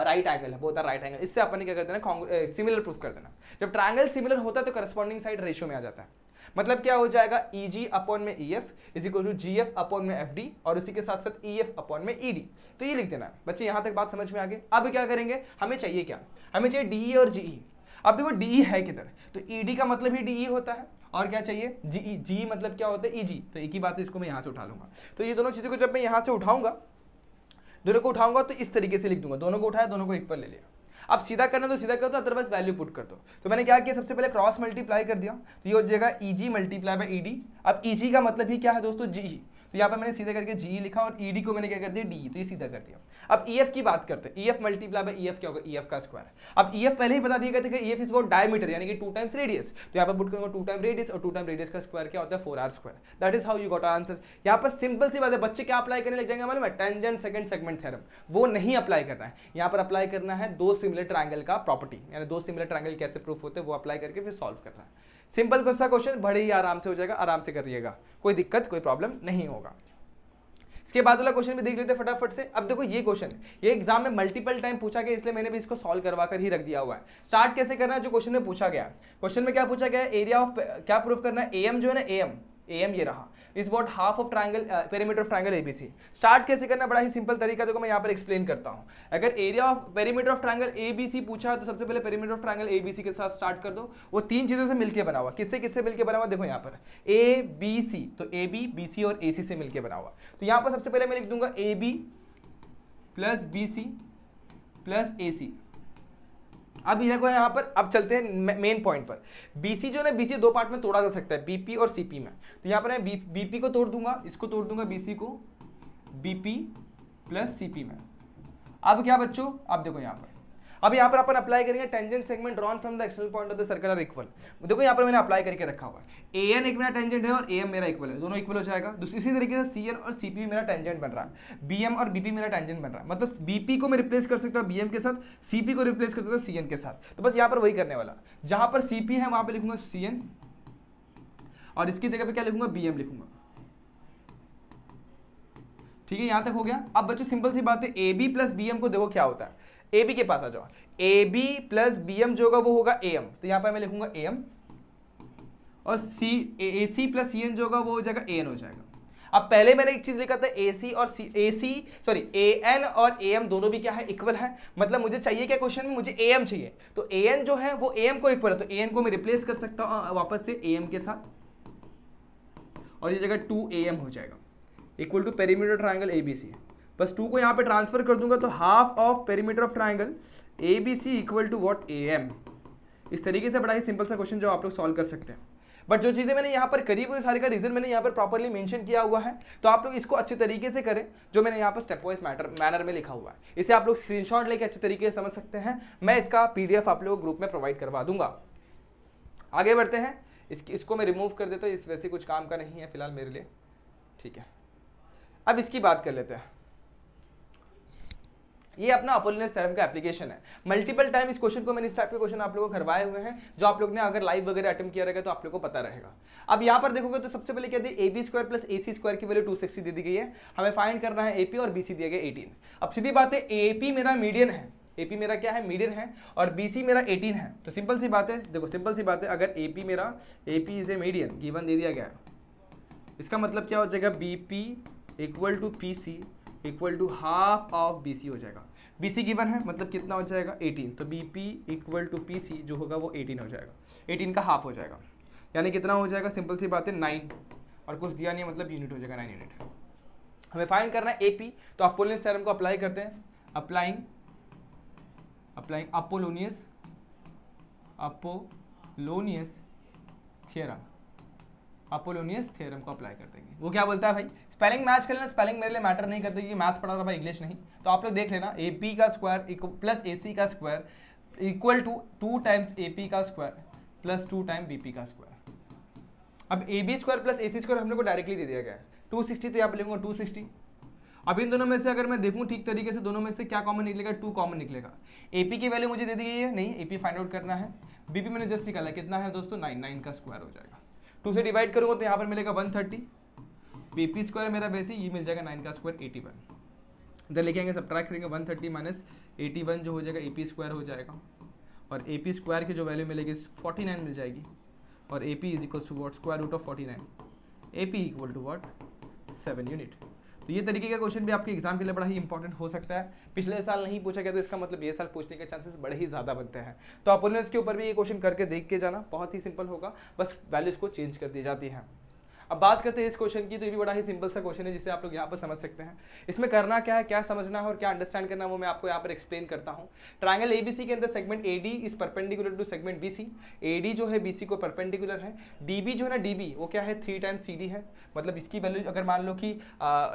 राइट एंगल है, बोथ आर राइट एंगल। इससे अपन क्या कर देना, सिमिलर प्रूफ कर देना। जब ट्रायंगल सिमिलर होता है तो करस्पॉन्डिंग साइड रेशियो में आ जाता है। मतलब क्या हो जाएगा, EG अपॉन में EF is equal to GF upon में FD और उसी के साथ साथ EF अपॉन में ED। तो ये लिख देना बच्चे, यहां तक बात समझ में आ गई। अब क्या करेंगे, हमें चाहिए क्या, हमें चाहिए DE और GE। अब देखो DE है किधर, तो ED का मतलब ही DE होता है, और क्या चाहिए GE। GE मतलब क्या होता है, EG। तो एक ही बात है, इसको मैं यहां से उठा लूंगा। तो ये दोनों चीजों को जब मैं यहां से उठाऊंगा, दोनों को उठाऊंगा तो इस तरीके से लिख दूंगा, दोनों को उठाया, दोनों को इक्वल ले लिया। अब सीधा करना तो सीधा कर दो, अदरवाइज वैल्यू पुट कर दो। तो मैंने क्या किया, सबसे पहले क्रॉस मल्टीप्लाई कर दिया, तो ये हो जाएगा EG मल्टीप्लाई बाय ED। अब EG का मतलब ही क्या है दोस्तों, GE। तो यहाँ पर मैंने सीधा करके GE लिखा और ED को मैंने क्या कर दिया, DE, तो ये सीधा कर दिया। अब EF की बात करते हैं, EF मल्टीप्लाई बाय EF क्या होगा, EF का स्क्वायर। अब EF पहले ही बता दिया गया था कि EF इज वो डायमीटर, यानी कि 2 टाइम्स रेडियस। तो यहाँ पर पुट करूंगा 2 टाइम रेडियस, और 2 टाइम रेडियस का स्क्वायर क्या होता है, 4R²। That is how you got answer. यहाँ पर सिंपल सी बात है, बच्चे क्या अप्लाई करने लग जाएंगे मालूम है, टेंजेंट सेकंड सेगमेंट थ्योरम। वो नहीं अप्लाई करना है, यहाँ पर अप्लाई करना है 2 सिमिलर ट्रायंगल का प्रॉपर्टी, यानी 2 सिमिलर ट्रायंगल कैसे प्रूफ होते हैं वो अप्लाई करके फिर सॉल्व करना है। सिंपल सा क्वेश्चन, बड़े ही आराम से हो जाएगा, आराम से करिएगा, कोई दिक्कत कोई प्रॉब्लम नहीं होगा। इसके बाद वाला क्वेश्चन भी देख लेते हैं फटाफट से। अब देखो ये क्वेश्चन ये एग्जाम में मल्टीपल टाइम पूछा गया, इसलिए मैंने भी इसको सॉल्व करवा कर ही रख दिया हुआ है। स्टार्ट कैसे करना है, जो क्वेश्चन में पूछा गया, क्वेश्चन में क्या पूछा गया, एरिया ऑफ क्या प्रूफ करना है, एम जो है ना, एम ये रहा, is what half of triangle perimeter of triangle ABC. Start कैसे करना, बड़ा ही सिंपल तरीका देखो मैं यहाँ पर एक्सप्लेन करता हूँ। अगर area of perimeter of triangle ABC पूछा तो सबसे पहले पेरीमीटर ऑफ ट्रायंगल एबीसी के साथ स्टार्ट कर दो। वो तीन चीजों से मिलकर बना हुआ, किससे किससे मिलकर बना हुआ, देखो यहाँ पर ए बी सी, तो ए बी बी सी और ए सी से मिलकर बना हुआ। तो यहाँ पर सबसे पहले मैं लिख दूंगा A B plus B C plus A C. अब देखो यहाँ पर, अब चलते हैं मेन पॉइंट पर। बीसी जो है बीसी दो पार्ट में तोड़ा जा सकता है, बीपी और सीपी में। तो यहाँ पर मैं बीपी को तोड़ दूंगा, इसको तोड़ दूंगा बीसी को बीपी प्लस सीपी में। अब क्या बच्चों, अब देखो यहाँ पर, अब यहाँ पर अपन अप्लाई करेंगे tangent segment drawn from the external point of the circle are equal. देखो यहाँ पर मैंने अप्लाई करके रखा हुआ है, एएन एक मेरा टेंजेंट है और एएम मेरा इक्वल है, दोनों इक्वल हो जाएगा। इसी तरीके से सीएन और सीपी मेरा टेंजेंट बन रहा है, बीएम और बीपी मेरा टेंजेंट बन रहा है। मतलब बीपी को मैं रिप्लेस कर सकता हूँ बीएम के साथ, सीपी को रिप्लेस कर सकता हूँ सीएन के साथ। तो बस यहाँ पर वही करने वाला, जहां पर सीपी है वहां पर लिखूंगा सीएन और इसकी जगह पे क्या लिखूंगा, बीएम लिखूंगा। ठीक है, यहां तक हो गया। अब बच्चों सिंपल सी बात है, ए बी प्लस बीएम को देखो क्या होता है, ए बी के पास आ जाओ, A B plus B M जो होगा वो होगा ए एम, तो यहां पर मैं लिखूंगा ए एम, और सी ए सी प्लस सी एन जो होगा वो हो जाएगा ए एन हो जाएगा। अब पहले मैंने एक चीज लिखा था ए सी और ए एन और ए एम दोनों भी क्या है, इक्वल है। मतलब मुझे चाहिए क्या क्वेश्चन में, मुझे ए एम चाहिए, तो ए एन जो है वो ए एम को इक्वल है, तो ए एन को मैं रिप्लेस कर सकता हूँ वापस से ए एम के साथ, और ये जगह 2 ए एम हो जाएगा equal to perimeter triangle A B C. बस 2 को यहाँ पे ट्रांसफर कर दूंगा तो half of perimeter of triangle A B C equal to what, A M. इस तरीके से बड़ा ही सिंपल सा क्वेश्चन जो आप लोग सॉल्व कर सकते हैं। बट जो चीज़ें मैंने यहाँ पर करी वो सारे का रीजन मैंने यहाँ पर प्रॉपर्ली मेंशन किया हुआ है, तो आप लोग इसको अच्छे तरीके से करें, जो मैंने यहाँ पर स्टेप वाइज मैनर में लिखा हुआ है। इसे आप लोग स्क्रीनशॉट लेके अच्छे तरीके से समझ सकते हैं। मैं इसका पीडीएफ आप लोग ग्रुप में प्रोवाइड करवा दूंगा। आगे बढ़ते हैं, इसको मैं रिमूव कर देता हूँ, इस वैसे कुछ काम का नहीं है फिलहाल मेरे लिए। ठीक है, अब इसकी बात कर लेते हैं। ये अपना अपोलिनस थ्योरम का एप्लीकेशन है। मल्टीपल टाइम इस क्वेश्चन को मैंने इस टाइप के क्वेश्चन आप लोगों को करवाए हुए हैं, जो आप लोग ने अगर लाइव वगैरह अटेम्प्ट किया रहेगा तो आप लोगों को पता रहेगा। अब यहाँ पर देखोगे तो सबसे पहले क्या दी, A B square plus A C square की वैल्यू 260 दे दी गई है। हमें फाइंड करना है एपी और बीसी दिए गए 18। अब सीधी बात है, एपी मेरा मीडियन है, एपी मेरा क्या है, मीडियन है, और बीसी मेरा 18 है। तो सिंपल सी बात है, देखो सिंपल सी बात है, अगर एपी मेरा, AP is a median given दे दिया गया है, इसका मतलब क्या हो जाएगा, BP equal to PC equal to half of BC हो जाएगा। बीसी गिवन है मतलब कितना हो जाएगा, 18, तो बीपी इक्वल टू पीसी जो होगा वो 18 हो जाएगा, 18 का हाफ हो जाएगा, यानी कितना हो जाएगा, सिंपल सी बात है 9, और कुछ दिया नहीं है मतलब यूनिट हो जाएगा 9 यूनिट। हमें फाइंड करना है एपी, तो अपोलोनियस थ्योरम को अप्लाई करते हैं। अप्लाइंग अपोलोनियस थ्योरम को अप्लाई कर देंगे। वो क्या बोलता है भाई, स्पेलिंग मैच कर लेना, स्पेलिंग मेरे लिए मैटर नहीं करती, ये मैथ्स पढ़ा रहा भाई, इंग्लिश नहीं। तो आप लोग देख लेना, ए पी का स्क्वायर प्लस ए सी का square equal to 2 times A P का square plus 2 time B P का स्क्वायर। अब A B square plus A C square हम लोग को डायरेक्टली दे दिया गया है 260, तो यहाँ पे लिखूंगा 260। अब इन दोनों में से अगर मैं देखूं ठीक तरीके से, दोनों में से क्या कॉमन निकलेगा, 2 कॉमन निकलेगा। एपी की वैल्यू मुझे दे दी गई है, नहीं एपी फाइंड आउट करना है। बीपी मैंने जस्ट निकाला, कितना है दोस्तों, 9 का स्क्वायर हो जाएगा। 2 से डिवाइड करूंगा तो यहाँ पर मिलेगा 130, बीपी स्क्वायर मेरा वैसे ये मिल जाएगा 9 का स्क्वायर 81। इधर लेके आएंगे, सब्ट्रैक्ट करेंगे 130 माइनस 81 जो हो जाएगा एपी स्क्वायर हो जाएगा, और एपी स्क्वायर की जो वैल्यू मिलेगी 49 मिल जाएगी, और AP is equal to what, square root of 49, AP equal to what, 7 unit. तो ये तरीके का क्वेश्चन भी आपके एग्जाम के लिए बड़ा ही इंपॉर्टेंट हो सकता है। पिछले साल नहीं पूछा गया तो इसका मतलब ये साल पूछने के चांसेस बड़े ही ज़्यादा बनते हैं। तो अपोनेंट्स के ऊपर भी ये क्वेश्चन करके देख के जाना, बहुत ही सिंपल होगा, बस वैल्यूज़ को चेंज कर दी जाती है। अब बात करते हैं इस क्वेश्चन की, तो ये भी बड़ा ही सिंपल सा क्वेश्चन है जिसे आप लोग यहाँ पर समझ सकते हैं। इसमें करना क्या है, क्या समझना है और क्या अंडरस्टैंड करना है, वो मैं आपको यहाँ पर एक्सप्लेन करता हूँ। ट्रायंगल एबीसी के अंदर segment AD is perpendicular to segment BC. AD जो है बीसी को परपेंडिकुलर है। डीबी जो है ना, डीबी वो क्या है, 3 टाइम्स सीडी है। मतलब इसकी वैल्यू अगर मान लो कि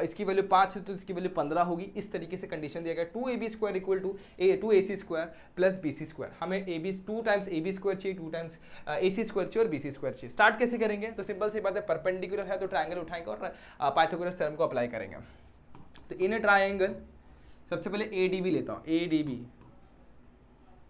इसकी वैल्यू 5 है तो इसकी वैल्यू 15 होगी। इस तरीके से कंडीशन दिया गया। 2ab square equal to 2ac square plus bc square. हमें ab 2 टाइम्स ab स्क्वायर चाहिए, 2 टाइम्स ac स्क्वायर चाहिए और bc स्क्वायर चाहिए। स्टार्ट कैसे करेंगे, तो सिंपल सी बात है, परपेंडिकुलर है तो ट्रायंगल उठाएंगे और पाइथागोरस थ्योरम को अप्लाई करेंगे। तो इन ट्रायंगल सबसे पहले ADB लेता हूँ। ADB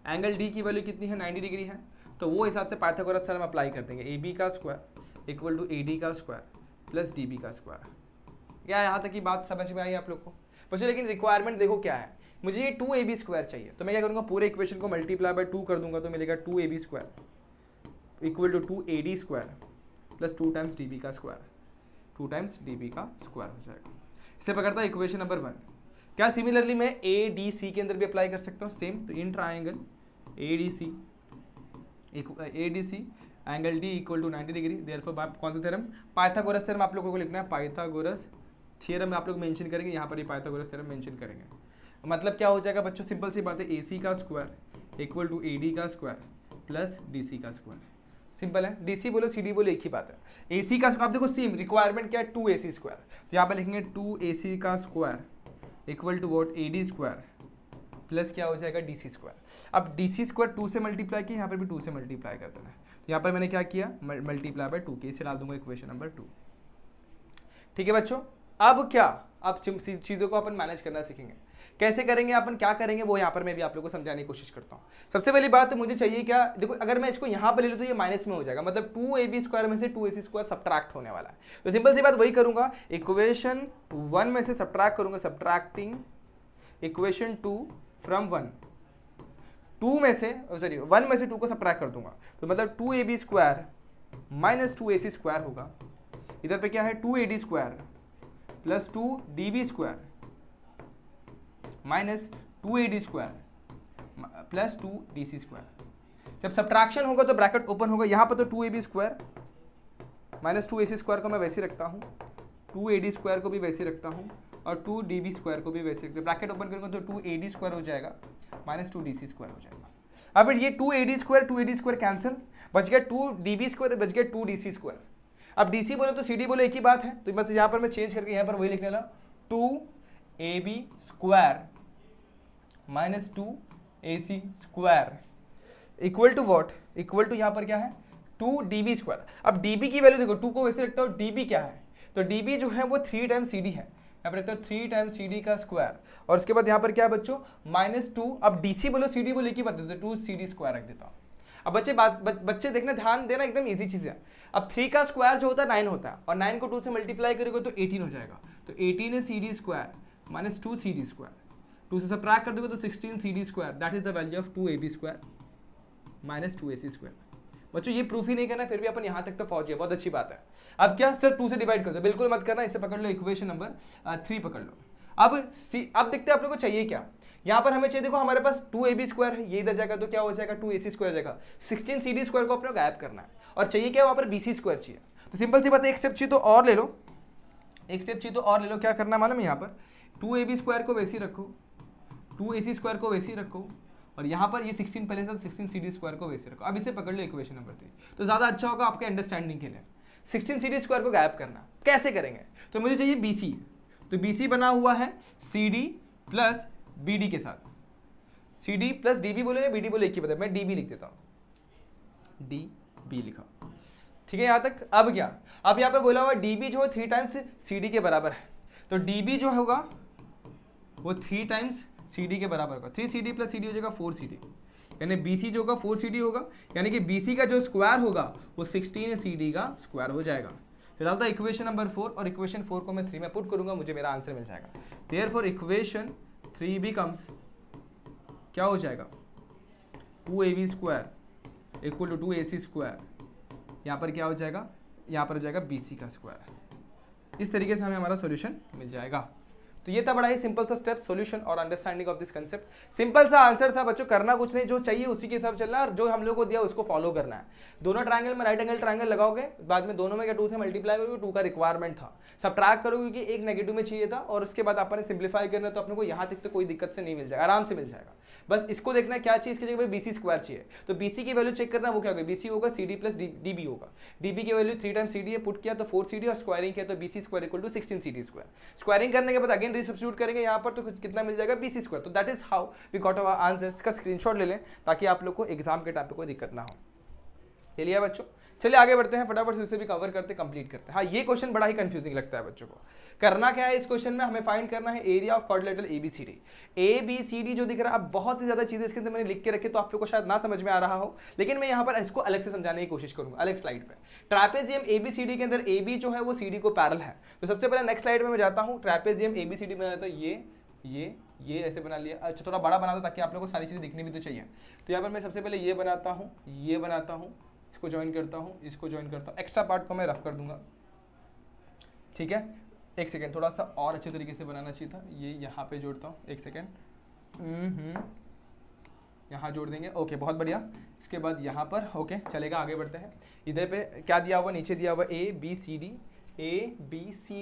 एंगल D की वैल्यू कितनी है, 90 डिग्री है, तो वो हिसाब से पाइथागोरस थ्योरम अप्लाई कर देंगे। AB का स्क्वायर इक्वल टू AD का स्क्वायर प्लस DB का स्क्वायर। क्या यहाँ तक की बात समझ में आई आप लोग को बच्चों? लेकिन रिक्वायरमेंट देखो क्या है, मुझे ये 2ab² चाहिए, तो मैं क्या करूँगा, पूरे इक्वेशन को मल्टीप्लाई बाय 2 कर दूंगा, तो मिलेगा 2ab² equal to 2ad² plus 2 times db का स्क्वायर, 2 टाइम्स db का स्क्वायर हो जाएगा। इसे पकड़ता है इक्वेशन नंबर 1। क्या सिमिलरली मैं ADC के अंदर भी अप्लाई कर सकता हूँ सेम, तो in triangle ADC angle D equal to 90 degree, therefore कौन सा थ्योरम, पाइथागोरस थ्योरम आप लोगों को लिखना है, पाइथागोरस थ्योरम आप लोग मेंशन करेंगे, यहाँ पर ही पाइथागोरस थ्योरम मेंशन करेंगे। मतलब क्या हो जाएगा बच्चों, सिंपल सी बात है, AC का स्क्वायर इक्वल टू AD का स्क्वायर प्लस DC का स्क्वायर। सिंपल है, DC बोलो CD बोलो एक ही बात है। AC का आप देखो सेम रिक्वायरमेंट क्या है, 2AC स्क्वायर, तो यहाँ पर लिखेंगे 2AC का square equal to what AD square plus क्या हो जाएगा DC स्क्वायर। अब DC स्क्वायर 2 से मल्टीप्लाई किया, यहाँ पर भी 2 से मल्टीप्लाई कर देना है, यहाँ पर मैंने क्या किया, मल्टीप्लाई बाय 2 के, इसे डाल दूंगा इक्वेशन नंबर 2। ठीक है बच्चों, अब क्या, अब चीज़ों को अपन मैनेज करना सीखेंगे, कैसे करेंगे अपन, क्या करेंगे वो यहाँ पर मैं भी आप लोगों को समझाने की कोशिश करता हूँ। सबसे पहली बात तो मुझे चाहिए क्या, देखो अगर मैं इसको यहाँ पर ले लूँ तो ये माइनस में हो जाएगा, मतलब 2ab² में से 2ac² सब्ट्रैक्ट होने वाला है, तो सिंपल सी बात वही करूंगा, इक्वेशन 1 में से सब्ट्रैक्ट करूंगा, सब्ट्रैक्टिंग इक्वेशन 2 फ्रॉम 1, 2 में से सॉरी 1 में से 2 को सब्ट्रैक्ट कर दूंगा, तो मतलब 2ab² माइनस 2ac² होगा, इधर पे क्या है 2ad² plus 2db² minus 2ad² plus 2dc²। जब सब्ट्रैक्शन होगा तो ब्रैकेट ओपन होगा, यहाँ पर तो 2ab² माइनस 2ac² को मैं वैसे रखता हूँ, 2ad² को भी वैसे रखता हूँ और 2db² को भी वैसे रखते, ब्रैकेट ओपन करूँगा तो 2ad² हो जाएगा माइनस 2dc² हो जाएगा। अब ये 2ad² कैंसिल, बच गया 2db² बच गया 2dc²। अब DC बोले तो CD बोले एक ही बात है, तो बस यहाँ पर मैं चेंज करके यहाँ पर वही लिखने लगा 2ab² minus 2ac² equal to what, equal to यहाँ पर क्या है 2db²। अब db की वैल्यू देखो, 2 को वैसे रखता हूँ, db क्या है, तो db जो है वो 3 टाइम्स CD है, यहाँ पर रखता हूँ 3 टाइम्स CD का स्क्वायर, और उसके बाद यहाँ पर क्या है बच्चों -2। अब DC बोलो CD बोलो एक ही बात है, तो 2CD² रख देता हूँ। अब बच्चे देखना, ध्यान देना, एकदम इजी चीज़ है। अब 3 का स्क्वायर जो होता है 9 होता है, और 9 को 2 से मल्टीप्लाई करेगा तो 18 हो जाएगा, तो 18 है CD² माइनस 2CD², 2 से सब्ट्रैक्ट कर दोगे तो 16 CD², that is the value of 2ab² minus 2ac²। बच्चों ये प्रूफ ही नहीं करना, फिर भी अपन यहाँ तक तो पहुंचे, बहुत अच्छी बात है। अब क्या सर 2 से डिवाइड कर दो, बिल्कुल मत करना, इसे पकड़ लो, इक्वेशन नंबर 3 पकड़ लो। अब देखते हैं आप लोगों को चाहिए क्या, यहाँ पर हमें चाहिए, देखो हमारे पास 2ab² है, ये इधर जाएगा तो क्या हो जाएगा 2ac² जाएगा, 16 CD² को अपने गायब करना है, और चाहिए क्या वहाँ पर bc² चाहिए। तो सिंपल सी बात है, एक स्टेप चाहिए तो और ले लो, एक स्टेप चाहिए तो और ले लो। क्या करना है मालूम है, यहाँ पर 2ab² को वैसे ही रखो, 2ac² को वैसे ही रखो, और यहाँ पर ये 16 पहले से 16 CD² को वैसे रखो। अब इसे पकड़ लो इक्वेशन नंबर 3, तो ज़्यादा अच्छा होगा आपके अंडरस्टैंडिंग के लिए। 16 CD² को गायब करना कैसे करेंगे, तो मुझे चाहिए BC, तो BC बना हुआ है CD प्लस BD के साथ, CD प्लस DB बोले या BD बोले एक ही बात है, मैं DB लिख देता हूँ, DB लिखा, ठीक है यहाँ तक। अब क्या, अब यहाँ पे बोला हुआ DB जो है 3 टाइम्स CD के बराबर है, तो DB जो होगा वो 3 टाइम्स CD के बराबर होगा, 3CD प्लस CD हो जाएगा 4CD, यानी BC जो होगा 4CD होगा, यानी कि BC का जो स्क्वायर होगा वो 16 CD का स्क्वायर हो जाएगा। फिर डालता इक्वेशन नंबर 4, और इक्वेशन 4 को मैं 3 में पुट करूंगा, मुझे मेरा आंसर मिल जाएगा। देयरफॉर इक्वेशन 3 बिकम्स क्या हो जाएगा 2ab² इक्वल टू 2ac², यहाँ पर क्या हो जाएगा, यहाँ पर हो जाएगा BC का स्क्वायर। इस तरीके से हमें हमारा सॉल्यूशन मिल जाएगा। तो ये था बड़ा ही सिंपल सा स्टेप, सॉल्यूशन और understanding of this concept. Simple सा आंसर था बच्चों, करना कुछ नहीं, जो चाहिए उसी के हिसाब चलना है, और जो हम लोग को दिया उसको फॉलो करना है। दोनों ट्रायंगल में राइट एंगल ट्रायंगल लगाओगे, बाद में दोनों में क्या 2 से मल्टीप्लाई करोगे, 2 का रिक्वायरमेंट था, सब्ट्रैक्ट करोगे कि एक नेगेटिव में चाहिए था, और उसके बाद आपने सिंप्लीफाई करना, तो अपने को यहाँ तक तो कोई दिक्कत से नहीं मिल जाएगा, आराम से मिल जाएगा। बस इसको देखना क्या चाहिए, इसकी जगह BC² चाहिए, तो BC की वैल्यू चेक करना, वो क्या होगा, BC होगा CD प्लस DB होगा, DB की वैल्यू 3 टाइम्स CD है, पुट किया तो 4CD, और स्क्वायरिंग किया तो BC² equal to 16 CD²। Squaring करने के बाद अगेन रिसब्स्टिट्यूट करेंगे यहाँ पर, तो कितना मिल जाएगा BC²। तो that is how we got our answer. इसका स्क्रीनशॉट ले लें ताकि आप लोग को एग्जाम के टाइम पे कोई दिक्कत ना हो। ये लिया बच्चों। चलिए आगे बढ़ते हैं, फटाफट से उसे भी कवर करते कंप्लीट करते हैं। हाँ, ये क्वेश्चन बड़ा ही कंफ्यूजिंग लगता है बच्चों को। करना क्या है इस क्वेश्चन में, हमें फाइंड करना है area of quadrilateral ABCD. ABCD जो दिख रहा है, अब बहुत ही ज्यादा चीजें इसके अंदर मैंने लिख के रखे तो आप लोग को शायद ना समझ में आ रहा हो, लेकिन मैं यहाँ पर इसको अलग से समझाने की कोशिश करूंगा अलग स्लाइड पे। ट्रैपेजियम एबीसीडी के अंदर एबी जो है वो सीडी को पैरेलल है। तो सबसे पहले नेक्स्ट स्लाइड में मैं जाता हूँ, ट्रैपेजियम एबीसीडी बना लेता हूँ, ये ऐसे बना लिया। अच्छा, थोड़ा बड़ा बना दो ताकि आप लोगों को सारी चीजें दिखनी भी तो चाहिए। तो यहाँ पर मैं सबसे पहले ये बनाता हूँ, ये बनाता हूँ, इसको ज्वाइन करता हूँ, इसको ज्वाइन करता हूँ, एक्स्ट्रा पार्ट को मैं रफ कर दूंगा। ठीक है, एक सेकेंड, थोड़ा सा और अच्छे तरीके से बनाना चाहिए था। ये यहाँ पे जोड़ता हूँ, एक सेकेंड, यहाँ जोड़ देंगे। ओके, बहुत बढ़िया। इसके बाद यहाँ पर ओके चलेगा, आगे बढ़ते हैं। इधर पे क्या दिया हुआ, नीचे दिया हुआ ए बी सी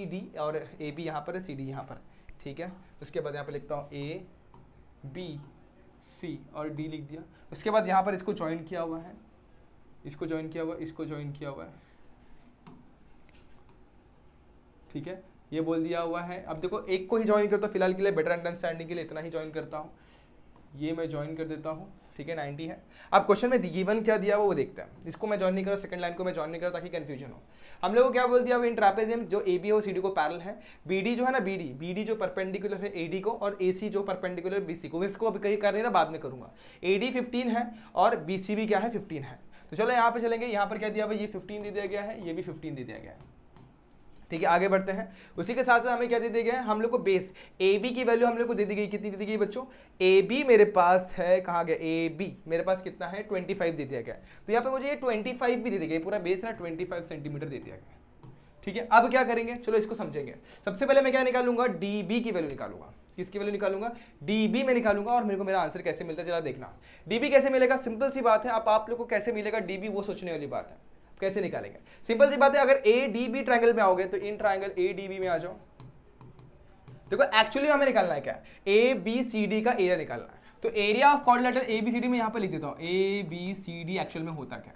डी और ए बी यहाँ पर है, सी डी यहाँ पर। ठीक है, उसके बाद यहाँ पे लिखता हूँ ए बी सी और डी लिख दिया। उसके बाद यहाँ पर इसको ज्वाइन किया हुआ है, इसको ज्वाइन किया हुआ है, इसको ज्वाइन किया हुआ है। ठीक है, ये बोल दिया हुआ है। अब देखो एक को ही ज्वाइन करता हूँ फिलहाल के लिए, बेटर अंडरस्टैंडिंग के लिए इतना ही ज्वाइन करता हूँ। ये मैं ज्वाइन कर देता हूँ। ठीक है, 90 है। अब क्वेश्चन में गिवन क्या दिया वो देखते हैं। इसको मैं ज्वाइन नहीं कर रहा, सेकंड लाइन को मैं ज्वाइन नहीं कर रहा ताकि कंफ्यूजन हो। हम लोगों को क्या बोल दिया, इन ट्रैपेजियम जो ए बी है वो सी डी को पैरेलल है। बी डी जो है ना, बी डी जो परपेंडिकुलर है ए डी को, और ए सी जो परपेंडिकुलर बी सी को। इसको अभी कहीं कर नहीं रहा, बाद में करूंगा। ए डी 15 है और बी सी भी क्या है, 15 है। तो चलो यहाँ पे चलेंगे। यहाँ पर क्या दिया हुआ, ये 15 दे दिया गया है, ये भी 15 दे दिया गया है। ठीक है, आगे बढ़ते हैं। उसी के साथ साथ हमें क्या दे दिया गया है, हम लोग को बेस ए बी की वैल्यू हम लोग को दे दी गई। कितनी दे दी गई बच्चों, ए बी मेरे पास है, कहाँ गया ए बी, मेरे पास कितना है 25 दे दिया गया है। तो यहाँ पे मुझे ये 25 भी दे दिया गया, पूरा बेस ना 25 सेंटीमीटर दे दिया गया। ठीक है, अब क्या करेंगे, चलो इसको समझेंगे। सबसे पहले मैं क्या निकालूंगा, डी बी की वैल्यू निकालूंगा। किसकी वैल्यू निकालूंगा, डी बी में निकालूंगा। और मेरे को मेरा आंसर कैसे मिलता है, चला देखना। डी बी कैसे मिलेगा, सिंपल सी बात है। आप लोग को कैसे मिलेगा डी बी, वो सोचने वाली बात है। कैसे निकालेंगे, सिंपल सी बात है। अगर ए डी बी ट्रायंगल में आओगे तो in triangle A D B में आ जाओ। देखो एक्चुअली हमें निकालना है क्या, ए बी सी डी का एरिया निकालना है। तो area of quadrilateral A B C D में यहां पर लिख देता हूं, A B C D actual में होता क्या है।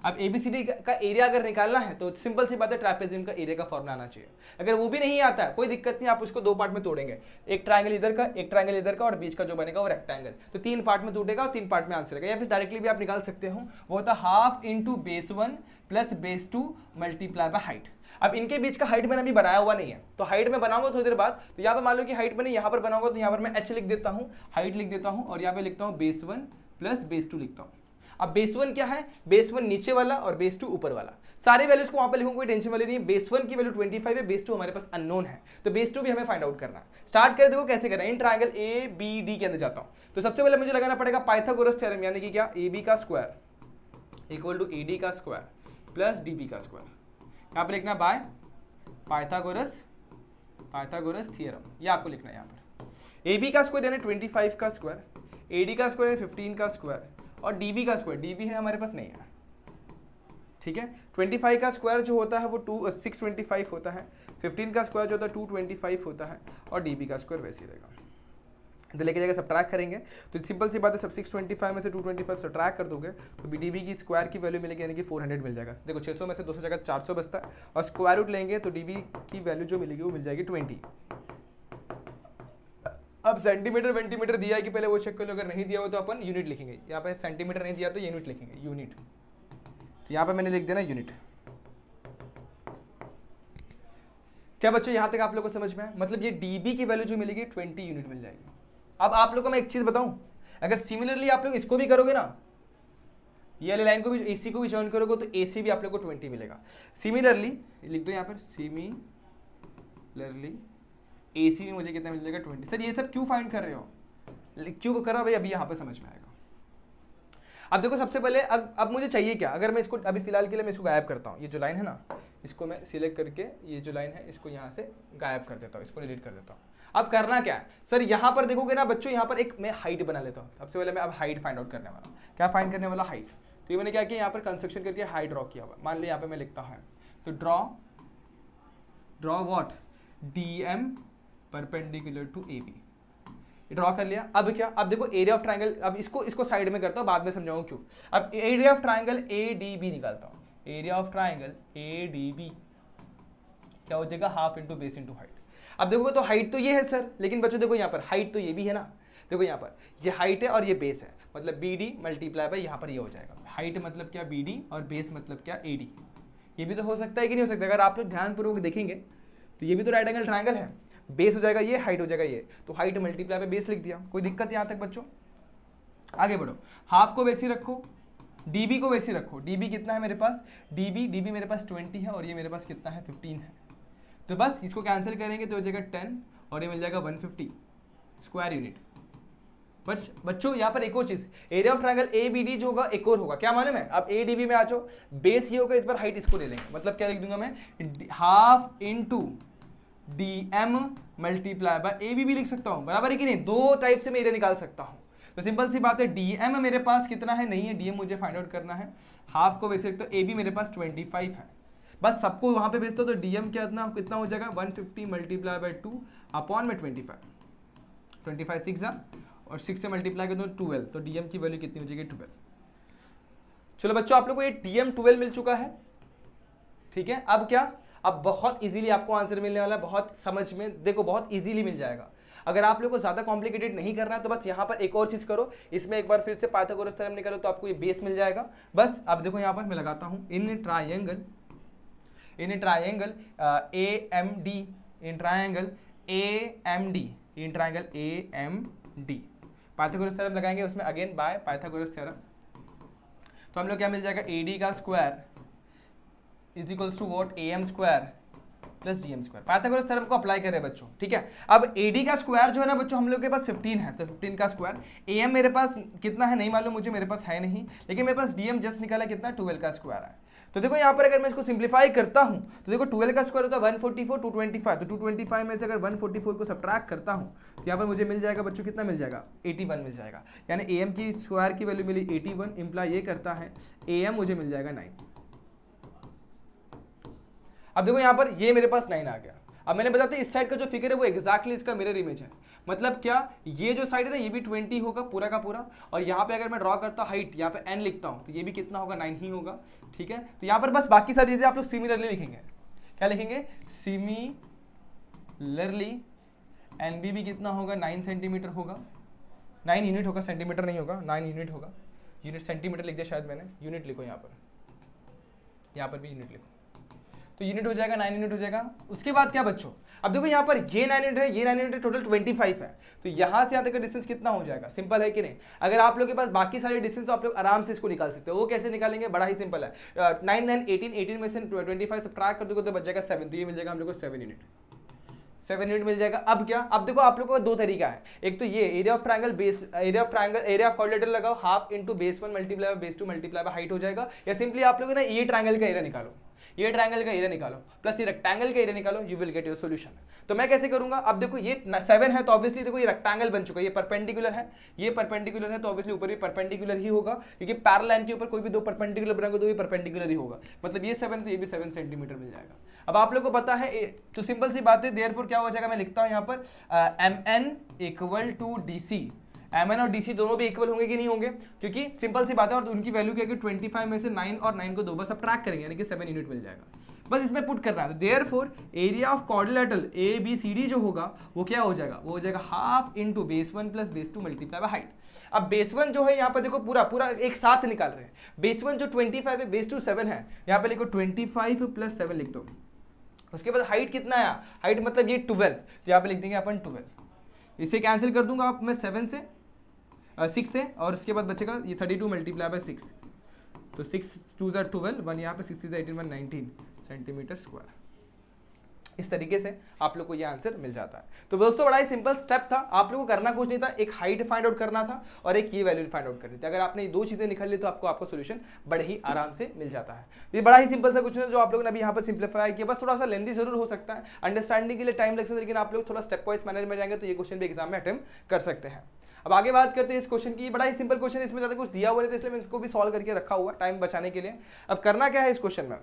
अब ए बी सी डी का एरिया अगर निकालना है तो सिंपल सी बात है, ट्रैपेजियम का एरिया का फॉर्मूला आना चाहिए। अगर वो भी नहीं आता है कोई दिक्कत नहीं, आप उसको दो पार्ट में तोड़ेंगे, एक ट्रायंगल इधर का, एक ट्रायंगल इधर का, और बीच का जो बनेगा वो रेक्टेंगल। तो 3 पार्ट में टूटेगा और 3 पार्ट में आंसर आएगा। या फिर डायरेक्टली भी आप निकाल सकते हो, वो होता half into base 1 plus base 2 multiply by height. अब इनके बीच का हाइट मैंने अभी बनाया हुआ नहीं है, तो हाइट में बनाऊंगा थोड़ी देर बाद। तो यहाँ पे मान लो कि हाइट मैंने यहाँ पर बनाऊंगा, तो यहाँ पर मैं h लिख देता हूँ, हाइट लिख देता हूँ, और यहाँ पे लिखता हूँ बेस 1 प्लस बेस 2 लिखता हूँ। अब बेस 1 क्या है, बेस 1 नीचे वाला और बेस 2 ऊपर वाला। सारे वैल्यूज को वहां पे लिखूंगा, कोई टेंशन वाली नहीं है। बेस 1 की वैल्यू 25 है, बेस 2 हमारे पास अननोन है, तो बेस 2 भी हमें फाइंड आउट करना है। स्टार्ट कर देखो कैसे करना है। In triangle A B D के अंदर जाता हूं। तो सबसे पहले मुझे लगाना पड़ेगा पाइथागोरस थ्योरम, यानी कि क्या, ए बी का square equal to A D का स्क्वायर प्लस डी बी का स्क्वायर। यहाँ पे लिखना बाय पाइथागोरस थ्योरम, ये आपको लिखना है। यहाँ पर ए बी का स्क्वायर यानी 25 का स्क्वायर, ए डी का स्क्वायर 15 का स्क्वायर, और डीबी का स्क्वायर, डीबी है हमारे पास नहीं है। ठीक है, 25 का स्क्वायर जो होता है वो 625 होता है, 15 का स्क्वायर जो होता है 225 होता है, और डीबी का स्क्वायर वैसे ही रहेगा। तो लेके जाकर सब्ट्रैक्ट करेंगे, तो सिंपल सी बात है, सब 625 में से 225 सब्ट्रैक्ट कर दोगे तो डीबी की स्क्वायर की वैल्यू मिलेगी, यानी कि 400 मिल जाएगा। देखो 600 में से 200 जगह 400 बचता है, और स्क्वायर रूट लेंगे तो डीबी की वैल्यू जो मिलेगी वो मिल जाएगी 20। अब सेंटीमीटर वेंटीमीटर दिया है कि पहले वो चेक कर लो, अगर नहीं दिया हो तो अपन यूनिट लिखेंगे। यहाँ पे सेंटीमीटर नहीं दिया तो यूनिट लिखेंगे, यूनिट। तो यहाँ पे मैंने लिख देना यूनिट। क्या बच्चों यहाँ तक आप लोगों को समझ में है, मतलब ये डीबी की वैल्यू जो मिलेगी 20 यूनिट मिल जाएगी। अब आप लोगों को मैं एक चीज बताऊं, अगर सिमिलरली आप लोग इसको भी करोगे ना, ये वाली लाइन को भी, एसी को भी ज्वाइन करोगे तो एसी भी आप लोग को 20 मिलेगा। सिमिलरली लिख दो यहाँ पर, सिमिलरली एसी में मुझे कितना मिल जाएगा 20। सर ये सब क्यों फाइंड कर रहे हो, क्यों करा भाई, अभी यहाँ पे समझ में आएगा। अब देखो सबसे पहले अब मुझे चाहिए क्या, अगर मैं इसको अभी फिलहाल के लिए मैं इसको गायब करता हूँ, ये जो लाइन है ना इसको मैं सिलेक्ट करके, ये जो लाइन है इसको यहाँ से गायब कर देता हूँ, इसको डिलीट कर देता हूँ। अब करना क्या है सर, यहाँ पर देखोगे ना बच्चों, यहाँ पर एक मैं हाइट बना लेता हूँ। सबसे पहले मैं अब हाइट फाइंड आउट करने वाला हूँ। क्या फाइंड करने वाला, हाइट। तो ये मैंने क्या किया, यहाँ पर कंस्ट्रक्शन करके हाइट ड्रॉ किया हुआ। मान लो यहाँ पे मैं लिखता हूँ, तो draw what, D M perpendicular to A B, draw कर लिया। अब क्या, अब देखो एरिया ऑफ ट्रायंगल, अब इसको साइड में करता हूँ, बाद में समझाऊँ क्यों। अब area of triangle A D B निकालता हूँ। Area of triangle A D B क्या हो जाएगा, half into base into height. अब देखो तो हाइट तो ये है सर, लेकिन बच्चों देखो यहाँ पर हाइट तो ये भी है ना। देखो यहाँ पर ये हाइट है और ये बेस है, मतलब बी डी मल्टीप्लाई बाई यहाँ पर ये हो जाएगा, हाइट मतलब क्या बी डी और बेस मतलब क्या ए डी। ये भी तो हो सकता है कि नहीं हो सकता? अगर आप लोग ध्यानपूर्वक देखेंगे तो ये भी तो राइट एंगल ट्रायंगल है, बेस हो जाएगा ये, हाइट हो जाएगा ये, तो हाइट मल्टीप्लाई बाई बेस लिख दिया। कोई दिक्कत यहाँ तक बच्चों? आगे बढ़ो, हाफ को वैसे रखो, डीबी को वैसे रखो। डीबी कितना है मेरे पास? डीबी मेरे पास 20 है और ये मेरे पास कितना है? 15 है। तो बस इसको कैंसिल करेंगे तो हो जाएगा 10 और ये मिल जाएगा 150 स्क्वायर यूनिट। बच्चों यहाँ पर एक और चीज, area of triangle A B D जो होगा एक और होगा, क्या मालूम है? आप ए डी बी में आ जाओ, बेस ये होगा, इस बार हाइट इसको ले लेंगे, मतलब क्या लिख दूंगा मैं? Half into D M multiply by A B भी लिख सकता हूँ, बराबर है कि नहीं? दो टाइप से मैं एरिया निकाल सकता हूँ। तो सिंपल सी बात है, डीएम मेरे पास कितना है? नहीं है, डीएम मुझे फाइंड आउट करना है। हाफ को वैसे तो ए बी मेरे पास 25 है, बस सबको वहां पे भेजता तो डीएम कितना हो जाएगा? 150 मल्टीप्लाई बाय 2 अपॉन में 25 6 और 6 से मल्टीप्लाई कर दो 12, तो डीएम की वैल्यू कितनी हो जाएगी? 12। चलो बच्चों, आप लोग को ये डीएम 12 मिल चुका है, ठीक है। अब क्या? अब बहुत इजीली आपको आंसर मिलने वाला है, बहुत समझ में देखो, बहुत इजीली मिल जाएगा। अगर आप लोग को ज्यादा कॉम्प्लिकेटेड नहीं करना है तो बस यहाँ पर एक और चीज करो, इसमें एक बार फिर से पाइथागोरस थ्योरम निकालो तो आपको ये बेस मिल जाएगा। बस अब देखो यहाँ पर मैं लगाता हूँ, in triangle A M D, in triangle A M D, in triangle A M D, Pythagoras theorem लगाएंगे उसमें, अगेन बाय पाइथागोरस थ्योरम। तो हम लोग क्या मिल जाएगा? ए डी का square is equals to what? A M square plus G M square. Pythagoras theorem को अप्लाई करें बच्चों, ठीक है। अब एडी का स्क्वायर जो है ना बच्चों, हम लोग के पास 15 है, तो 15 का स्क्वायर। एम मेरे पास कितना है नहीं मालूम मुझे, मेरे पास है नहीं, लेकिन मेरे पास डीएम जस्ट निकाला कितना? 12 का स्क्वायर है। तो देखो यहाँ पर अगर मैं इसको सिंप्लीफाई करता हूँ तो देखो 12 का स्क्वायर होता है 144, 225, तो 225 में से अगर 144 को सब्ट्रैक्ट करता हूँ तो यहाँ पर मुझे मिल जाएगा बच्चों, कितना मिल जाएगा? 81 मिल जाएगा। यानी एम की स्क्वायर की वैल्यू मिली 81, इंप्लाई ये करता है एम मुझे मिल जाएगा 9। अब देखो यहाँ पर ये मेरे पास 9 आ गया। अब मैंने बताया इस साइड का जो फिगर है वो एग्जैक्टली इसका मिरर इमेज है, मतलब क्या? ये जो साइड है ना ये भी 20 होगा पूरा का पूरा, और यहाँ पे अगर मैं ड्रॉ करता हाइट, यहाँ पे n लिखता हूँ तो ये भी कितना होगा? 9 ही होगा, ठीक है। तो यहाँ पर बस बाकी सारी चीजें आप लोग सिमिलरली लिखेंगे। क्या लिखेंगे? सिमिलरली एनबी भी कितना होगा? 9 सेंटीमीटर होगा, 9 यूनिट होगा, सेंटीमीटर नहीं होगा, 9 यूनिट होगा। यूनिट सेंटीमीटर लिख दिया शायद मैंने, यूनिट लिखो यहाँ पर भी यूनिट लिखो, तो यूनिट हो जाएगा, 9 यूनिट हो जाएगा। उसके बाद क्या बच्चों? अब देखो यहाँ पर ये 9 यूनिट है, ये 9 यूनिट है, टोटल 25 है, तो यहाँ से यहाँ तक का डिस्टेंस कितना हो जाएगा? सिंपल है कि नहीं? अगर आप लोग के पास बाकी सारे डिस्टेंस तो आप लोग आराम से इसको निकाल सकते हो। वो कैसे निकालेंगे? बड़ा ही सिंपल है, 9 9 18 में से 25 सब्ट्रैक्ट कर दोगे तो बच जाएगा 7, तो ये मिल जाएगा हम लोग को 7 यूनिट मिल जाएगा। अब क्या? अब देखो आप लोगों का दो तरीका है, एक तो ये area of triangle base, area of quadrilateral लगाओ, half into base 1 multiply base 2 multiply height हो जाएगा, या सिंपली आप लोग ना ये ट्रायंगल का एरिया निकालो, ये ट्रायंगल का एरिया निकालो प्लस ये रेक्टेंगल का एरिया निकालो, you will get your solution. तो मैं कैसे करूंगा? अब देखो ये 7 है तो ऑब्वियसली देखो ये रेक्टेंगल बन चुका है, ये परपेंडिकुलर है, ये परपेंडिकुलर है, तो ऑब्वियसली ऊपर भी परपेंडिकुलर ही होगा, क्योंकि पैरेलल लाइन के ऊपर कोई भी दो परपेंडिकुलर बनाएंगे तो ये परपेंडिकुलर ही होगा, मतलब ये 7 तो ये भी 7 सेंटीमीटर मिल जाएगा। अब आप लोग को पता है तो सिंपल सी बात है, देयरफॉर क्या हो जाएगा? मैं लिखता हूं यहाँ पर mn equal to DC, mn और dc दोनों भी इक्वल होंगे कि नहीं होंगे? क्योंकि सिंपल सी बात है, और उनकी वैल्यू क्या है कि 25 में से 9 और 9 को दो बार सब्ट्रैक्ट करेंगे, यानी कि 7 यूनिट मिल जाएगा। बस इसमें पुट करना है, तो therefore area of quadrilateral A B C D जो होगा वो क्या हो जाएगा? वो हो जाएगा half into base 1 plus base 2 multiply by height. अब बेस 1 जो है यहाँ पर देखो पूरा एक साथ निकाल रहे हैं, बेस 1 जो 25 है, बेस 2 7 है, यहाँ पे लिखो 25 प्लस 7 लिख दो। उसके बाद हाइट कितना आया? हाइट मतलब ये 12, तो यहाँ पे लिख देंगे अपन 12, इसे कैंसिल कर दूंगा आप मैं 7 से 6 से, और उसके बाद बचेगा ये 32 मल्टीप्लाई बाय 6, तो 6 2 ज़ा 12, 1 यहाँ पे 6 3 ज़ा 18 1 19 सेंटीमीटर स्क्वायर। इस तरीके से आप लोग को ये आंसर मिल जाता है। तो दोस्तों बड़ा ही सिंपल स्टेप था, आप लोगों को करना कुछ नहीं था, एक हाइट फाइंड आउट करना था और एक ये वैल्यू फाइंड आउट करनी थी। अगर आपने ये दो चीजें निकाल ली तो आपको आपका सोल्यूशन बड़े ही आराम से मिल जाता है। ये बड़ा ही सिंपल सा क्वेश्चन है जो आप लोगों ने अभी यहाँ पर सिंप्लीफाई किया, बस थोड़ा सा लेंदी जरूर हो सकता है, अंडरस्टैंडिंग के लिए टाइम लग सकता है, लेकिन आप लोग थोड़ा स्टेप वाइज मैनर में जाएंगे तो ये क्वेश्चन भी एग्जाम में अटेम्प्ट कर सकते हैं। अब आगे बात करते हैं इस क्वेश्चन की। बड़ा ही सिंपल क्वेश्चन है, इसमें ज्यादा कुछ दिया हुआ नहीं था, इसलिए मैं इसको भी सॉल्व करके रखा हुआ टाइम बचाने के लिए। अब करना क्या है इस क्वेश्चन में,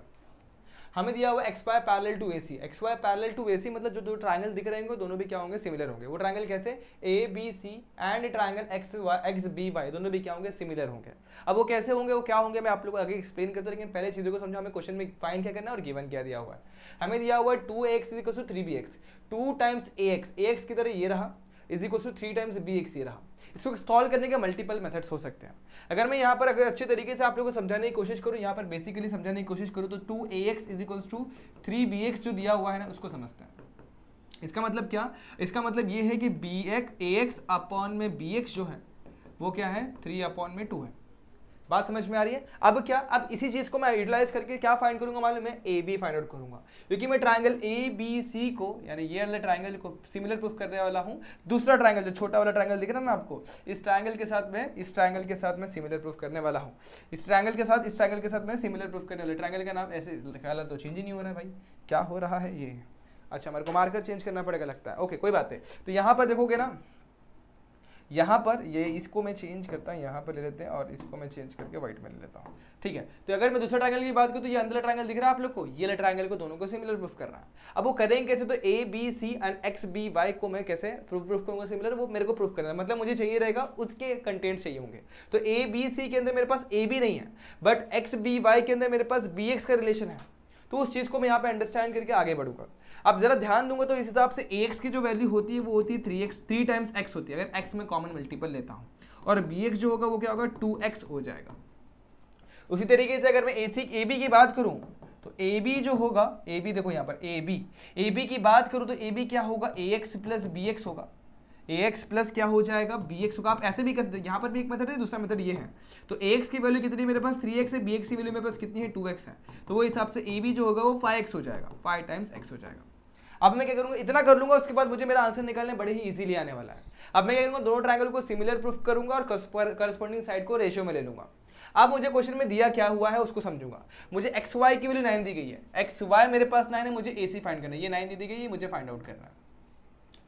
हमें दिया हुआ X Y parallel to AC, X Y parallel to AC मतलब जो दो ट्रायंगल दिख रहे हैं दोनों भी क्या होंगे? सिमिलर होंगे। वो ट्रायंगल कैसे? A B C and triangle X B Y दोनों भी क्या होंगे? सिमिलर होंगे। अब वो कैसे होंगे, वो क्या होंगे, मैं आप लोगों को आगे एक्सप्लेन करता हूं, लेकिन पहले चीजों को समझो। हमें क्वेश्चन में फाइंड क्या करना है और गिवन क्या दिया हुआ है। हमें दिया हुआ है 2x = 3bx, 2 times ax, ax की तरह ये रहा, is equal to 3 times B X ये रहा। इसको सॉल्व करने के मल्टीपल मेथड्स हो सकते हैं। अगर मैं यहाँ पर अगर अच्छे तरीके से आप लोगों को समझाने की कोशिश करूँ, यहाँ पर बेसिकली समझाने की कोशिश करूँ तो 2ax is equal to 3bx जो दिया हुआ है ना उसको समझते हैं। इसका मतलब क्या, इसका मतलब ये है कि ax अपॉन में bx जो है वो क्या है 3 अपॉन में 2 है। बात समझ में आ रही है? अब क्या, अब इसी चीज को मैं यूटिलाइज करके क्या फाइंड करूंगा मालूम है, ए बी फाइंड आउट करूंगा, क्योंकि मैं ट्रायंगल ए बी सी को यानी ये वाले ट्रायंगल को सिमिलर प्रूफ करने वाला हूं दूसरा ट्रायंगल जो छोटा वाला ट्रायंगल दिख रहा है ना आपको, इस ट्रायंगल के साथ मैं सिमिलर प्रूफ करने वाला हूं। इस ट्रायंगल के साथ मैं सिमिलर प्रूफ करने वाला। ट्रायंगल का नाम ऐसे कलर तो चेंज ही नहीं हो रहा है भाई, क्या हो रहा है ये, अच्छा मेरे को मार्कर चेंज करना पड़ेगा लगता है, ओके कोई बात नहीं। तो यहाँ पर देखोगे ना, यहाँ पर ये इसको मैं चेंज करता हूँ, यहाँ पर ले लेते हैं और इसको मैं चेंज करके व्हाइट में ले लेता हूँ, ठीक है। तो अगर मैं दूसरा ट्रायंगल की बात करूँ तो ये अंदर ट्रायंगल दिख रहा है आप लोग को, ये वाला ट्रायंगल को दोनों को सिमिलर प्रूफ करना है। अब वो करेंगे कैसे, तो A B C and X B Y को मैं कैसे प्रूफ करूँगा सिमिलर, वो मेरे को प्रूफ करना है, मतलब मुझे चाहिए रहेगा उसके कंटेंट चाहिए होंगे। तो ए बी सी के अंदर मेरे पास ए बी नहीं है, बट एक्स बी वाई के अंदर मेरे पास बी एक्स का रिलेशन है, तो उस चीज़ को मैं यहाँ पे अंडरस्टैंड करके आगे बढ़ूंगा। अब जरा ध्यान दूंगा तो इस हिसाब से ax की जो वैल्यू होती है वो होती है 3 टाइम्स x होती है, अगर x में कॉमन मल्टीपल लेता हूँ, और bx जो होगा वो क्या होगा 2x हो जाएगा। उसी तरीके से अगर मैं ab की बात करूँ तो ab जो होगा, ab देखो यहाँ पर ab की बात करूँ तो ab क्या होगा ax प्लस bx होगा, ax प्लस क्या हो जाएगा bx होगा। आप ऐसे भी कर सकते हैं, यहाँ पर भी एक मेथड है, दूसरा मेथड ये है। तो ax की वैल्यू कितनी मेरे पास 3x है, bx की वैल्यू मेरे पास कितनी है 2x है, तो वो हिसाब से ab जो होगा वो 5x हो जाएगा, 5 टाइम्स x हो जाएगा। अब मैं क्या करूंगा, इतना कर लूंगा, उसके बाद मुझे मेरा आंसर निकालने बड़े ही इजीली आने वाला है। अब मैं क्या करूंगा, दोनों ट्रायंगल को सिमिलर प्रूफ करूंगा और करस्पॉन्डिंग साइड को रेशियो में ले लूंगा। अब मुझे क्वेश्चन में दिया क्या हुआ है उसको समझूंगा। मुझे एक्स वाई की वैल्यू 9 दी गई है, एक्स वाई मेरे पास 9 है, मुझे AC फाइंड करना है, ये 9 दी गई है, मुझे फाइंड आउट करना है।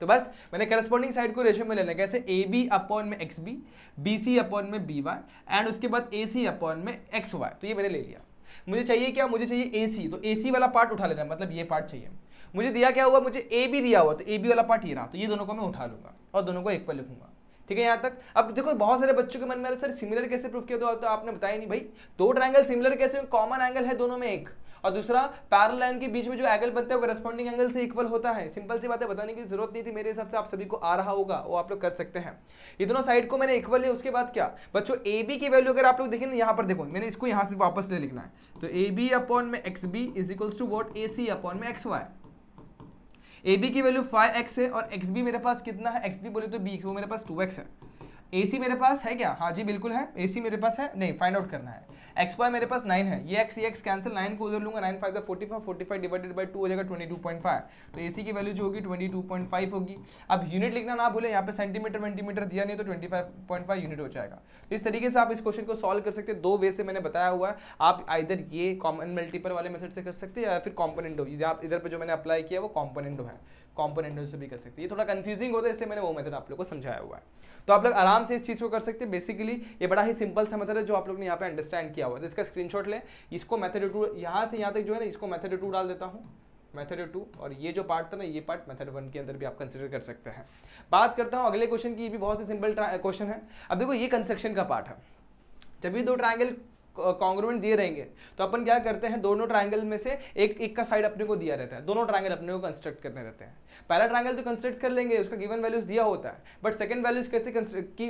तो बस मैंने करस्पॉन्डिंग साइड को रेशियो में लेना है, कैसे AB अपॉन में XB, BC अपॉन में BY एंड उसके बाद AC अपॉन में XY। तो ये मैंने ले लिया। मुझे चाहिए क्या, मुझे चाहिए AC, तो AC वाला पार्ट उठा लेना है, मतलब ये पार्ट चाहिए। मुझे दिया क्या हुआ, मुझे AB दिया हुआ, तो AB वाला पार्ट ये रहा, तो ये दोनों को मैं उठा लूंगा और दोनों को इक्वल लिखूंगा, ठीक है यहाँ तक। अब देखो बहुत सारे बच्चों के मन में सर सिमिलर कैसे प्रूफ किया, तो आपने बताया नहीं भाई, दो ट्रायंगल सिमिलर कैसे, कॉमन एंगल है दोनों में एक, और दूसरा पैरेलल लाइन के बीच में जो एंगल बनता है वो करस्पॉन्डिंग एंगल से इक्वल होता है। सिंपल सी बातें बताने की जरूरत नहीं थी, मेरे हिसाब से आप सभी को आ रहा होगा, वो आप लोग कर सकते हैं। ये दोनों साइड को मैंने इक्वल लिया, उसके बाद क्या बच्चों AB की वैल्यू अगर आप लोग देखें यहाँ पर देखो, मैंने इसको यहाँ से वापस से लिखना है, तो AB अपॉन में XB is equals to what AC upon में XY। AB की वैल्यू 5x है और XB मेरे पास कितना है, XB बोले तो B, वो मेरे पास 2x है। AC मेरे पास है क्या, हाँ जी बिल्कुल है, AC मेरे पास है, नहीं फाइंड आउट करना है। XY मेरे पास 9 है, ये x कैंसिल, 9 को उधर लूंगा, 9 5 45, 45 डिवाइडेड बाय 2 हो जाएगा 22.5, तो AC की वैल्यू जो होगी 22.5 होगी। अब यूनिट लिखना ना भूले, यहाँ पे सेंटीमीटर दिया नहीं तो 25.5 यूनिट हो जाएगा। इस तरीके से आप इस क्वेश्चन को सॉल्व कर सकते हैं, दो वे से मैंने बताया हुआ है। आप आइदर ये कॉमन मल्टीपल वाले मेथड से कर सकते हैं या फिर कॉम्पोनेंटो, इधर पे जो मैंने अप्लाई किया वो कॉम्पोनेंटो है, कॉम्पोनेंटो से भी कर सकते हैं। ये थोड़ा कंफ्यूजिंग होता है इसलिए मैंने वो मेथड आप लोग को समझाया हुआ है, तो आप लोग आराम से इस चीज़ को कर सकते हैं। बेसिकली ये बड़ा ही सिंपल सा मेथड है जो आप लोग ने यहाँ पे अंडरस्टैंड किया हुआ है। तो इसका स्क्रीनशॉट लें, इसको मेथड 2 यहाँ से यहाँ तक जो है ना, इसको मेथड 2 डाल देता हूँ, मेथड 2, और ये जो पार्ट था ना, ये पार्ट मेथड 1 के अंदर भी आप कंसिडर कर सकते हैं। बात करता हूँ अगले क्वेश्चन की, ये भी बहुत ही सिंपल क्वेश्चन है। अब देखो ये कंस्ट्रक्शन का पार्ट है, जब भी दो ट्रायंगल कॉन्ग्रुएंट दिए रहेंगे तो अपन क्या करते हैं, दोनों ट्रायंगल में से एक का साइड अपने को दिया रहता है, दोनों ट्रायंगल अपने को कंस्ट्रक्ट करने रहते हैं। पहला ट्रायंगल तो कंस्ट्रक्ट कर लेंगे, उसका गिवन वैल्यूज दिया होता है, but second values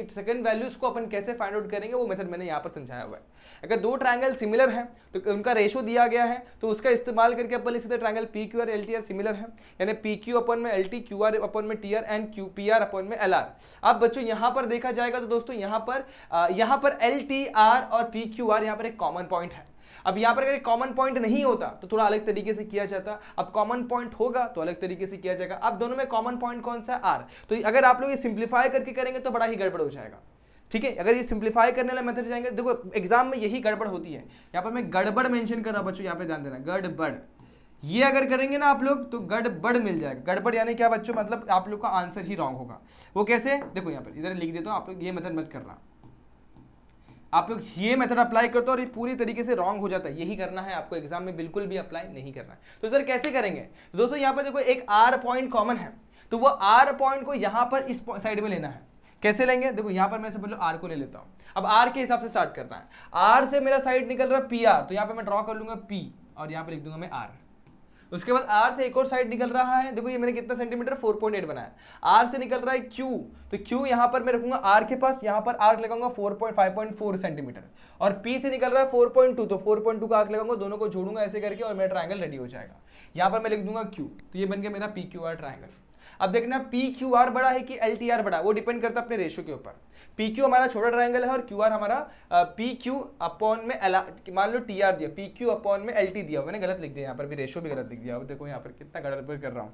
second values को अपन कैसे फाइंड आउट करेंगे वो मेथड मैंने यहाँ पर समझाया हुआ है। अगर दो ट्रायंगल सिमिलर हैं तो उनका रेशो दिया गया है, तो उसका इस्तेमाल करके अपन लिख सकते हैं ट्रायंगल PQR LTR सिमिलर है, यानी PQ अपन में LT, QR अपन में TR एंड PR अपन में LR। अब बच्चों यहाँ पर देखा जाएगा तो दोस्तों यहाँ पर LTR और PQR यहाँ पर एक कॉमन पॉइंट है। अब यहाँ पर अगर कॉमन पॉइंट नहीं होता तो थोड़ा अलग तरीके से किया जाता, अब कॉमन पॉइंट होगा तो अलग तरीके से किया जाएगा। अब दोनों में कॉमन पॉइंट कौन सा है, R। तो अगर आप लोग ये सिंप्लीफाई करके करेंगे तो बड़ा ही गड़बड़ हो जाएगा, ठीक है। अगर ये सिंप्लीफाई करने वाला मेथड जाएंगे, देखो एग्जाम में यही गड़बड़ होती है। यहाँ पर मैं गड़बड़ मेंशन कर रहा हूं बच्चों, यहाँ पे ध्यान देना, गड़बड़, ये अगर करेंगे ना आप लोग तो गड़बड़ मिल जाएगा। गड़बड़ यानी क्या बच्चों, मतलब आप लोग का आंसर ही रॉन्ग होगा। वो कैसे, देखो यहाँ पर इधर लिख देता हूँ, आप लोग ये मेथड मत करना, आप लोग ये मेथड अप्लाई करते हो और ये पूरी तरीके से रॉन्ग हो जाता है। यही करना है आपको, एग्जाम में बिल्कुल भी अप्लाई नहीं करना है। तो सर कैसे करेंगे, तो दोस्तों यहाँ पर देखो एक R पॉइंट कॉमन है, तो वो R पॉइंट को यहाँ पर इस साइड में लेना है। कैसे लेंगे, देखो यहाँ पर मैं से पहले R को ले लेता हूँ। अब R के हिसाब से स्टार्ट करना है। R से मेरा साइड निकल रहा है PR, तो यहाँ पे मैं ड्रॉ कर लूंगा P और यहाँ पे लिख दूंगा मैं R। उसके बाद आर से एक और साइड निकल रहा है, देखो ये मैंने कितना सेंटीमीटर 4.8 बनाया। आर से निकल रहा है क्यू, तो क्यू यहां पर मैं रखूंगा आर के पास, यहां पर आर्क लगाऊंगा 5.4 सेंटीमीटर। और पी से निकल रहा है 4.2, तो 4.2 का आर्क लगाऊंगा, दोनों को जोड़ूंगा ऐसे करके और मेरा ट्रायंगल रेडी हो जाएगा। यहां पर मैं लिख दूंगा क्यू, तो ये बन गया मेरा पी क्यू आर ट्रायंगल। अब देखना पी क्यू आर बड़ा है कि एल टी आर बड़ा, वो डिपेंड करता है अपने रेशियो के ऊपर। पी क्यू हमारा छोटा ट्रायंगल है और क्यू आर हमारा पी क्यू अपॉन में एल, मान लो टी आर दिया, पी क्यू अपॉन में एल टी दिया, मैंने गलत लिख दिया यहाँ पर भी, रेशियो भी गलत लिख दिया। अब देखो यहाँ पर कितना गड़बड़ कर रहा हूँ,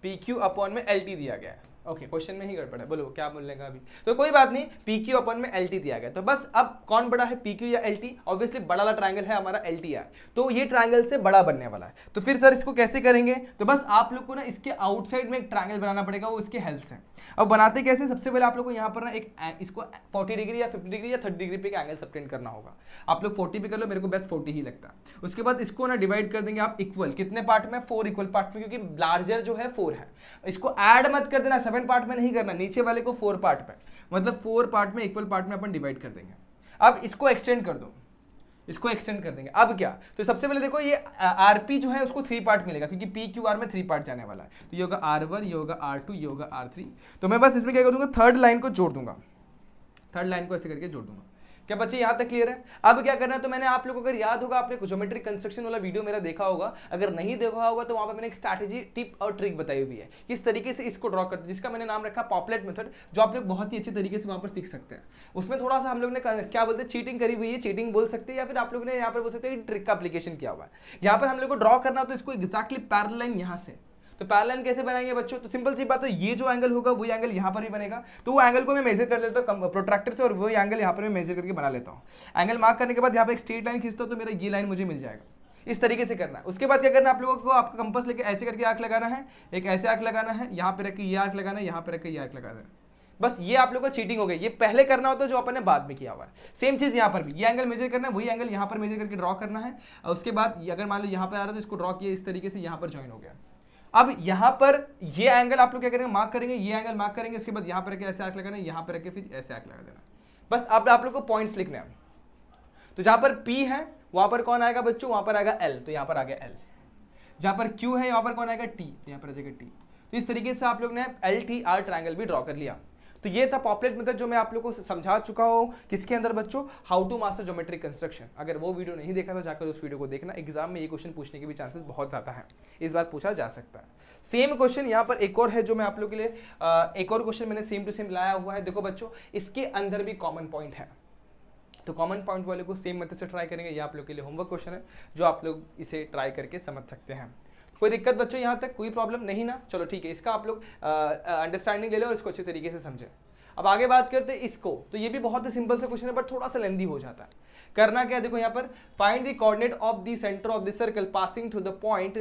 पी क्यू अपॉन में एल टी दिया गया है। ओके, क्वेश्चन में ही गड़बड़ है, बोलो क्या बोलने का अभी, तो कोई बात नहीं, पी क्यू अपन में एल टी दिया गया। तो बस अब कौन बड़ा है, पी क्यू या एल टी? ऑब्वियसली बड़ा वाला ट्रायंगल है हमारा एल टी आर, तो ये ट्रायंगल से बड़ा बनने वाला है। तो फिर सर इसको कैसे करेंगे? तो बस आप लोग को ना इसके आउटसाइड में एक ट्रायंगल बनाना पड़ेगा, वो इसके हेल्प से। अब बनाते कैसे? सबसे पहले आप लोग को यहाँ पर ना एक इसको 40 डिग्री या 50 डिग्री या 30 डिग्री पे एक एंगल सबटेंड करना होगा। आप लोग 40 पे कर लो, मेरे को बेस्ट 40 ही लगता है। उसके बाद इसको ना डिवाइड कर देंगे आप इक्वल, कितने पार्ट में? 4 इक्वल पार्ट में, क्योंकि लार्जर जो है 4 है। इसको ऐड मत कर देना, 7 पार्ट में नहीं करना, नीचे वाले को 4 पार्ट में, मतलब 4 पार्ट में इक्वल पार्ट में अपन डिवाइड कर देंगे। अब इसको एक्सटेंड कर दो, इसको एक्सटेंड कर देंगे। अब क्या? तो सबसे पहले देखो ये आरपी जो है उसको 3 पार्ट मिलेगा, क्योंकि पी क्यू आर में 3 पार्ट जाने वाला है। तो ये होगा R1, ये होगा R2, ये होगा R3। तो मैं बस इसमें क्या कर दूंगा, थर्ड लाइन को जोड़ दूंगा, थर्ड लाइन को ऐसे करके जोड़ दूंगा। क्या बच्चे यहाँ तक क्लियर है? अब क्या करना है, तो मैंने आप लोगों को अगर याद होगा, आपने ज्योमेट्रिक कंस्ट्रक्शन वाला वीडियो मेरा देखा होगा, अगर नहीं देखा होगा तो वहां पर मैंने एक स्ट्रैटेजी, टिप और ट्रिक बताई हुई है किस तरीके से इसको ड्रॉ करते हैं, जिसका मैंने नाम रखा पॉपलेट मेथड, जो आप लोग बहुत ही अच्छे तरीके से वहां पर सीख सकते हैं। उसमें थोड़ा सा हम लोग ने क्या बोलते हैं, चीटिंग करी हुई है, चीटिंग बोल सकते हैं, या फिर आप लोग ने यहाँ पर बोल सकते हैं ट्रिक का एप्लीकेशन किया हुआ है। यहाँ पर हम लोग को ड्रॉ करना, तो इसको एक्जैक्टली पैरेलल लाइन यहाँ से, तो पैरेलल कैसे बनाएंगे बच्चों? तो सिंपल सी बात है, ये जो एंगल होगा वही एंगल यहाँ पर भी बनेगा, तो वो एंगल को मैं मेजर कर लेता हूँ प्रोट्रैक्टर से, और वही एंगल यहाँ पर मैं मेजर करके बना लेता हूँ। एंगल मार्क करने के बाद यहाँ पे एक स्ट्रेट लाइन खींचता हूँ, तो मेरा ये लाइन मुझे मिल जाएगा। इस तरीके से करना है। उसके बाद क्या करना है, आप लोगों को आपका कंपास लेके ऐसे करके आर्क लगाना है, एक ऐसे आर्क लगाना है, यहाँ पे रख के ये आर्क लगाना है, यहाँ पे रख के ये आर्क लगाना है। बस ये आप लोगों को चीटिंग हो गई, ये पहले करना होता है जो अपन ने बाद में किया हुआ है। सेम चीज यहाँ पर भी, ये एंगल मेजर करना है, वही एंगल यहाँ पर मेजर करके ड्रॉ करना है। और उसके बाद अगर मान लो यहाँ पर आ रहा है तो इसको ड्रॉ किया इस तरीके से, यहाँ पर ज्वाइन हो गया। अब यहाँ पर ये एंगल आप लोग क्या करेंगे, मार्क करेंगे, ये एंगल मार्क करेंगे, उसके बाद यहाँ पर रख के ऐसे आर्क लगाना है, यहाँ पर रख के फिर ऐसे आर्क लगा देना। बस अब आप लोग को पॉइंट्स लिखने हैं। तो जहां पर P है वहां पर कौन आएगा बच्चों, वहां पर आएगा L, तो यहाँ पर आ गया L। जहां पर Q है यहाँ पर कौन आएगा T, तो यहाँ पर आ जाएगा T। तो इस तरीके से आप लोग ने LTR ट्रायंगल भी ड्रॉ कर लिया। तो ये था पॉपलेट मेथड, जो मैं आप लोग को समझा चुका हूँ किसके अंदर बच्चों, how to master geometric construction. अगर वो वीडियो नहीं देखा तो जाकर उस वीडियो को देखना, एग्जाम में ये क्वेश्चन पूछने के भी चांसेस बहुत ज्यादा है, इस बार पूछा जा सकता है। सेम क्वेश्चन यहाँ पर एक और है जो मैं आप लोग के लिए एक और क्वेश्चन मैंने सेम टू सेम लाया हुआ है। देखो बच्चों, इसके अंदर भी कॉमन पॉइंट है, तो कॉमन पॉइंट वाले को सेम मेथड से ट्राई करेंगे। ये आप लोग के लिए होमवर्क क्वेश्चन है, जो आप लोग इसे ट्राई करके समझ सकते हैं। कोई दिक्कत बच्चों, यहाँ तक कोई प्रॉब्लम नहीं ना? चलो ठीक है, इसका आप लोग अंडरस्टैंडिंग ले लो और इसको अच्छे तरीके से समझें। अब आगे बात करते हैं इसको, तो ये भी बहुत ही सिंपल सा क्वेश्चन है, बट थोड़ा सा लेंदी हो जाता है। करना क्या, देखो यहाँ पर find the coordinate of the centre of the circle passing through the point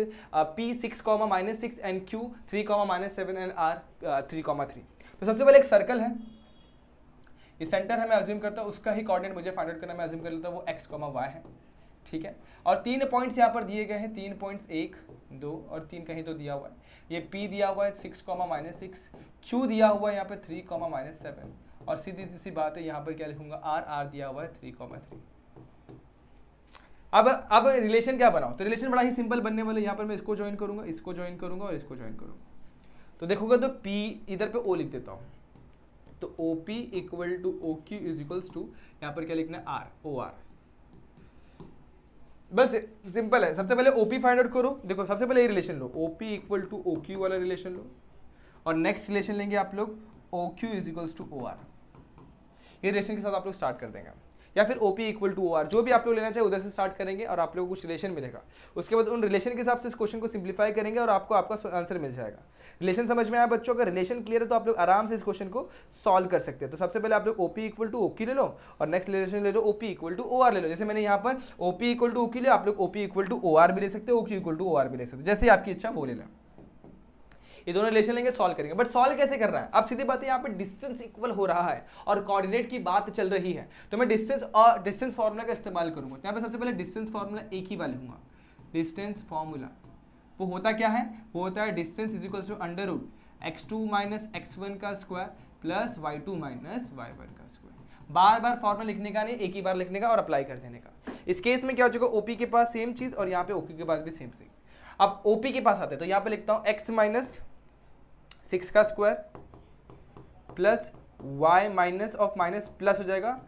P 6, -6 and Q 3, -7 and R 3, 3। तो सबसे पहले एक सर्कल है, ये सेंटर है, मैं अज्यूम करता हूँ उसका ही कोऑर्डिनेट मुझे फाइंड आउट करना, मैं अज्यूम कर लेता हूँ वो x, y है, ठीक है। और 3 पॉइंट्स यहाँ पर दिए गए हैं, 3 पॉइंट्स 1, 2 और 3 कहीं तो दिया हुआ है। ये P दिया हुआ है 6, -6, Q दिया हुआ है यहाँ पे 3, -7, और सीधी सी बात है यहाँ पर क्या लिखूंगा, R दिया हुआ है 3, 3। अब रिलेशन क्या बनाओ, तो रिलेशन बड़ा ही सिंपल बनने वाला है। यहाँ पर मैं इसको ज्वाइन करूंगा, इसको ज्वाइन करूंगा और इसको ज्वाइन करूंगा। तो देखोगे तो P इधर पे O लिख देता हूँ, तो OP equal to OQ is equals to, यहाँ पर क्या लिखना है, OR। बस सिंपल है। सबसे पहले OP फाइंड आउट करो। देखो सबसे पहले ये रिलेशन लो, OP इक्वल टू OQ वाला रिलेशन लो, और नेक्स्ट रिलेशन लेंगे आप लोग OQ is equals to OR। ये रिलेशन के साथ आप लोग स्टार्ट कर देंगे, या फिर OP इक्वल टू OR, जो भी आप लोग लेना चाहे उधर से स्टार्ट करेंगे और आप लोगों को कुछ रिलेशन मिलेगा। उसके बाद उन रिलेशन के हिसाब से इस क्वेश्चन को सिंप्लीफाई करेंगे और आपको आपका आंसर मिल जाएगा। रिलेशन समझ में आया बच्चों? अगर रिलेशन क्लियर है तो आप लोग आराम से इस क्वेश्चन को सॉल्व कर सकते हैं। तो सबसे पहले आप लोग OP इक्वल टू OQ ले लो, और नेक्स्ट रिलेशन ले लो OP इक्वल टू OR ले लो। जैसे मैंने यहाँ पर OP इक्वल टू OQ लिया, आप लोग OP इक्वल टू OR भी ले सकते हो, OQ इक्वल टू OR भी ले सकते हो, जैसे आपकी इच्छा वो ले लें। ये दोनों रिलेशन लेंगे, सॉल्व करेंगे। बट सॉल्व कैसे कर रहा है? अब सीधी बात है, यहाँ पे डिस्टेंस इक्वल हो रहा है और कोऑर्डिनेट की बात चल रही है, तो मैं डिस्टेंस फार्मूला का इस्तेमाल करूंगा। यहाँ पे सबसे पहले डिस्टेंस फार्मूला एक ही बार लिखूंगा। डिस्टेंस फार्मूला वो होता क्या है, वो होता है distance is equal to under root x2 - x1 का स्क्वायर प्लस y2 - y1 का स्क्वायर। बार बार फॉर्मूला लिखने का नहीं, एक ही बार लिखने का और अप्लाई कर देने का। इस केस में क्या हो चुका, OP के पास सेम चीज और यहाँ पे OQ के पास भी सेम चीज। अब ओपी के पास आते हैं, तो यहाँ पे लिखता हूँ x माइनस 6 का square plus y minus of minus plus हो जाएगा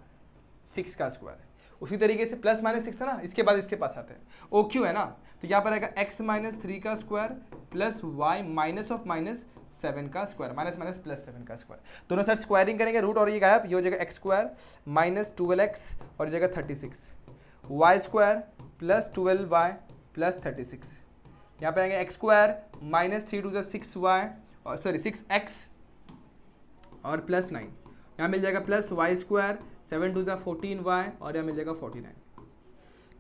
6 का स्क्वायर। उसी तरीके से प्लस माइनस 6 है ना, इसके बाद इसके पास आते हैं ओ क्यू है ना, तो यहाँ पर आएगा x माइनस 3 का square plus y minus of minus 7 का स्क्वायर, माइनस माइनस प्लस 7 का स्क्वायर। दोनों साइड स्क्वायरिंग करेंगे, रूट और ये गायब, ये हो जाएगा x स्क्वायर माइनस 12x और हो जाएगा 36, y square plus 12y plus 36। यहाँ पे आएंगे x square minus 3 to 6y और सॉरी 6x और प्लस 9, यहाँ मिल जाएगा plus y square 7 to 14y और यहाँ मिल जाएगा 49।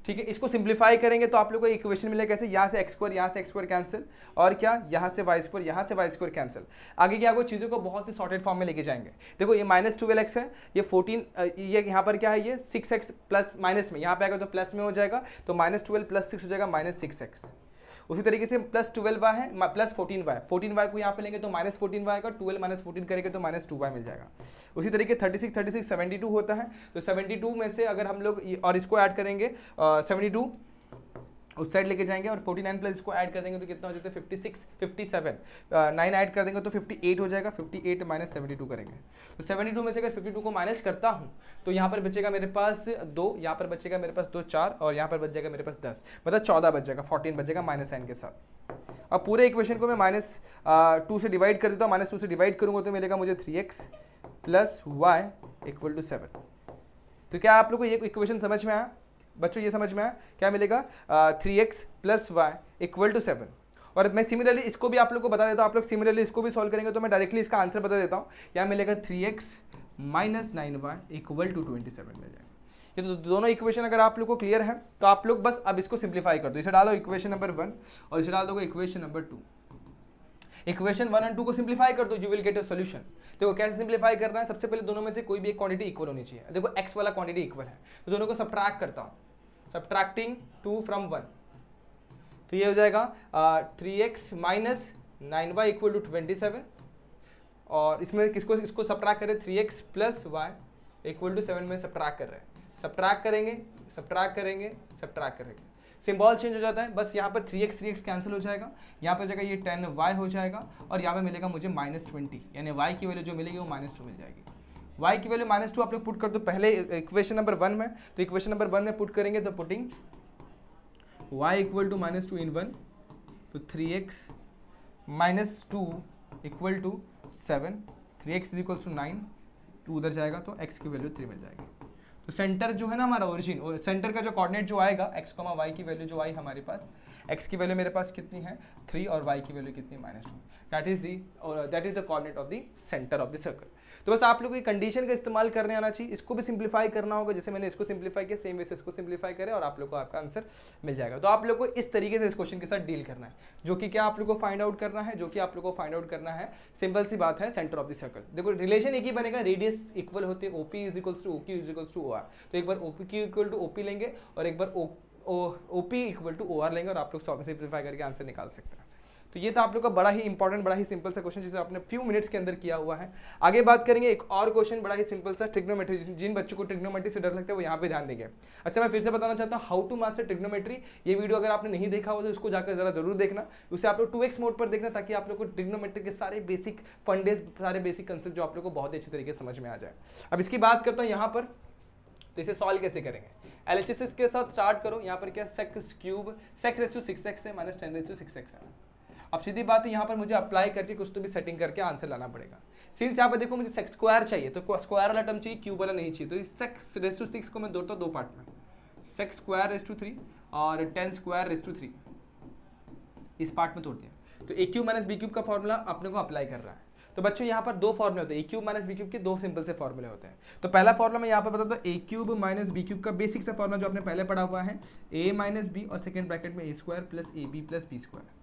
ठीक है, इसको सिंप्लीफाई करेंगे तो आप लोग को इक्वेशन मिलेगा कैसे, यहाँ से एक्स स्क्वायर, यहाँ से एक्स स्क्वायर कैंसिल, और क्या यहाँ से वाई स्क्वायर, यहाँ से वाई स्क्वायर कैंसिल। आगे क्या आपको चीज़ों को बहुत ही सॉर्टेड फॉर्म में लेके जाएंगे। देखो ये माइनस 12x है, ये 14, ये यहाँ पर क्या है, ये 6x प्लस माइनस में, यहाँ पे आएगा तो प्लस में हो जाएगा, तो माइनस 12 प्लस 6 हो जाएगा माइनस 6x। उसी तरीके से प्लस 12y है प्लस 14y को यहाँ पे लेंगे तो माइनस 14y का 12 माइनस 14 करेंगे तो माइनस 2y मिल जाएगा। उसी तरीके 36 72 होता है, तो 72 में से अगर हम लोग और इसको ऐड करेंगे 72 उस साइड लेके जाएंगे और 49 प्लस इसको ऐड कर देंगे तो कितना हो जाता है 56 57, 9 ऐड कर देंगे तो 58 हो जाएगा, 58 माइनस 72 करेंगे तो 72 में से अगर 52 को माइनस करता हूँ तो यहाँ पर बचेगा मेरे पास 2, यहाँ पर बचेगा मेरे पास 2 4 और यहाँ पर बच जाएगा मेरे पास 10, मतलब 14 बच जाएगा, 14 बच जाएगा माइनस साइन के साथ। अब पूरे इक्वेशन को मैं माइनस 2 से डिवाइड कर देता हूँ, माइनस 2 से डिवाइड करूँगा तो मिलेगा मुझे 3x plus Y equal to 7। तो क्या आप लोग को ये इक्वेशन समझ में आया बच्चों, ये समझ में आया क्या मिलेगा 3x plus Y equal to 7। और मैं सिमिलरली इसको भी आप लोग को बता देता हूँ, आप लोग सिमिलरली इसको भी सॉल्व करेंगे तो मैं डायरेक्टली इसका आंसर बता देता हूँ, यहाँ मिलेगा 3x minus 9y equal to 27 मिल जाएगा। ये तो दोनों इक्वेशन अगर आप लोग को क्लियर है तो आप लोग बस अब इसको सिंप्लीफाई कर दो, इसे डालो इक्वेशन नंबर 1 और इसे डाल दो इक्वेशन नंबर 2। इक्वेशन 1 और 2 को सिंप्लीफाई कर दो, you will get a solution. देखो कैसे सिंप्लीफाई करना है, सबसे पहले दोनों में से कोई भी एक क्वांटिटी इक्वल होनी चाहिए। देखो x वाला क्वांटिटी इक्वल है तो दोनों को सब्ट्रैक्ट करता हूँ, सब्ट्रैक्टिंग 2 फ्रॉम 1, तो ये हो जाएगा 3x minus 9y equal to 27 और इसमें किसको इसको सब्ट्रैक्ट करें 3x plus Y equal to 7 में सब्ट्रैक्ट कर रहे हैं, सब्ट्रैक्ट करेंगे सब्ट्रैक्ट करेंगे सब्ट्रैक्ट करेंगे, सिंबल चेंज हो जाता है, बस यहाँ पर 3x कैंसिल हो जाएगा, यहाँ पर जाएगा ये 10y हो जाएगा और यहाँ पे मिलेगा मुझे -20, यानी y की वैल्यू जो मिलेगी वो -2 मिल जाएगी। y की वैल्यू -2 आप लोग पुट कर दो पहले इक्वेशन नंबर 1 में, तो इक्वेशन नंबर 1 में पुट करेंगे तो putting y equal to -2 in 1 तो 3x -2 equal to 7, 3x is equal to 9, 2 उधर जाएगा तो x की वैल्यू 3 मिल जाएगी। तो सेंटर जो है ना हमारा ओरिजिन, सेंटर का जो कोऑर्डिनेट जो आएगा x, y की वैल्यू जो आई हमारे पास, x की वैल्यू मेरे पास कितनी है 3 और y की वैल्यू कितनी -2, that is the coordinate of the centre of the circle. तो बस आप लोगों को कंडीशन का इस्तेमाल करने आना चाहिए, इसको भी सिंप्लीफाई करना होगा, जैसे मैंने इसको सिंप्लीफाई किया सेम वे से इसको सिंप्लीफाई करें और आप लोग को आपका आंसर मिल जाएगा। तो आप लोग को इस तरीके से इस क्वेश्चन के साथ डील करना है, जो कि क्या आप लोग को फाइंड आउट करना है, जो कि आप लोग को फाइंड आउट करना है, सिंपल सी बात है, सेंटर ऑफ द सर्कल। देखो रिलेशन एक ही बनेगा, रेडियस इक्वल होते हैं, OP is equal to OQ is equal to OR, तो एक बार OPQ इक्वल टू OP लेंगे और एक बार OP इक्वल टू OR लेंगे और आप लोग सिंप्लीफाई करके आंसर निकाल सकते हैं। तो ये था आप लोग का बड़ा ही इंपॉर्टेंट, बड़ा ही सिंपल सा क्वेश्चन जिसे आपने फ्यू मिनट्स के अंदर किया हुआ है। आगे बात करेंगे एक और क्वेश्चन बड़ा ही सिंपल सा, ट्रिग्नोमेट्री। जिन बच्चों को ट्रिग्नोमेट्री से डर लगता है वो यहाँ पे ध्यान देंगे। अच्छा मैं फिर से बताना चाहता हूँ हाउ टू मास्टर ट्रिग्नोमेट्री, ये वीडियो अगर आपने नहीं देखा हो तो उसको जाकर जरा जरूर देखना, उसे आप लोग 2x मोड पर देखना ताकि आप लोग को ट्रिग्नोमेट्री के सारे बेसिक फंडेज, सारे बेसिक कंसेप्ट जो आप लोग को बहुत अच्छे तरीके से समझ में आ जाए। अब इसकी बात करता हूँ यहाँ पर, तो इसे सॉल्व कैसे करेंगे। LHS के साथ स्टार्ट करो, यहाँ पर क्या sec cube sec raise to 6x है माइनस 10 रेस टू 6x है। अब सीधी बात है यहाँ पर मुझे अप्लाई करके कुछ तो भी सेटिंग करके आंसर लाना पड़ेगा। सिंस यहाँ पर देखो मुझे सेक स्क्वायर चाहिए तो स्क्वायर वाला टर्म चाहिए, क्यूब वाला नहीं चाहिए, तो इस सेक रेस टू 6 को मैं तोड़ता हूँ 2 पार्ट में, सेक स्क्वायर रेस टू 3 और 10 स्क्वायर रेस टू 3, इस पार्ट में तोड़ दिया। तो ए क्यूब माइनस बी क्यूब का फॉर्मूला अपने को अप्लाई कर रहा है। तो बच्चों यहाँ पर 2 फॉर्मूले होते हैं, ए क्यूब माइनस बी क्यूब के 2 सिंपल से फॉर्मूले होते हैं। तो पहला फॉर्मूला मैं यहाँ पर बताता हूँ, A cube minus B cube का बेसिक सा फॉर्मूला जो आपने पहले पढ़ा हुआ है, ए माइनस बी और सेकंड ब्रैकेट में A square plus A B plus B square,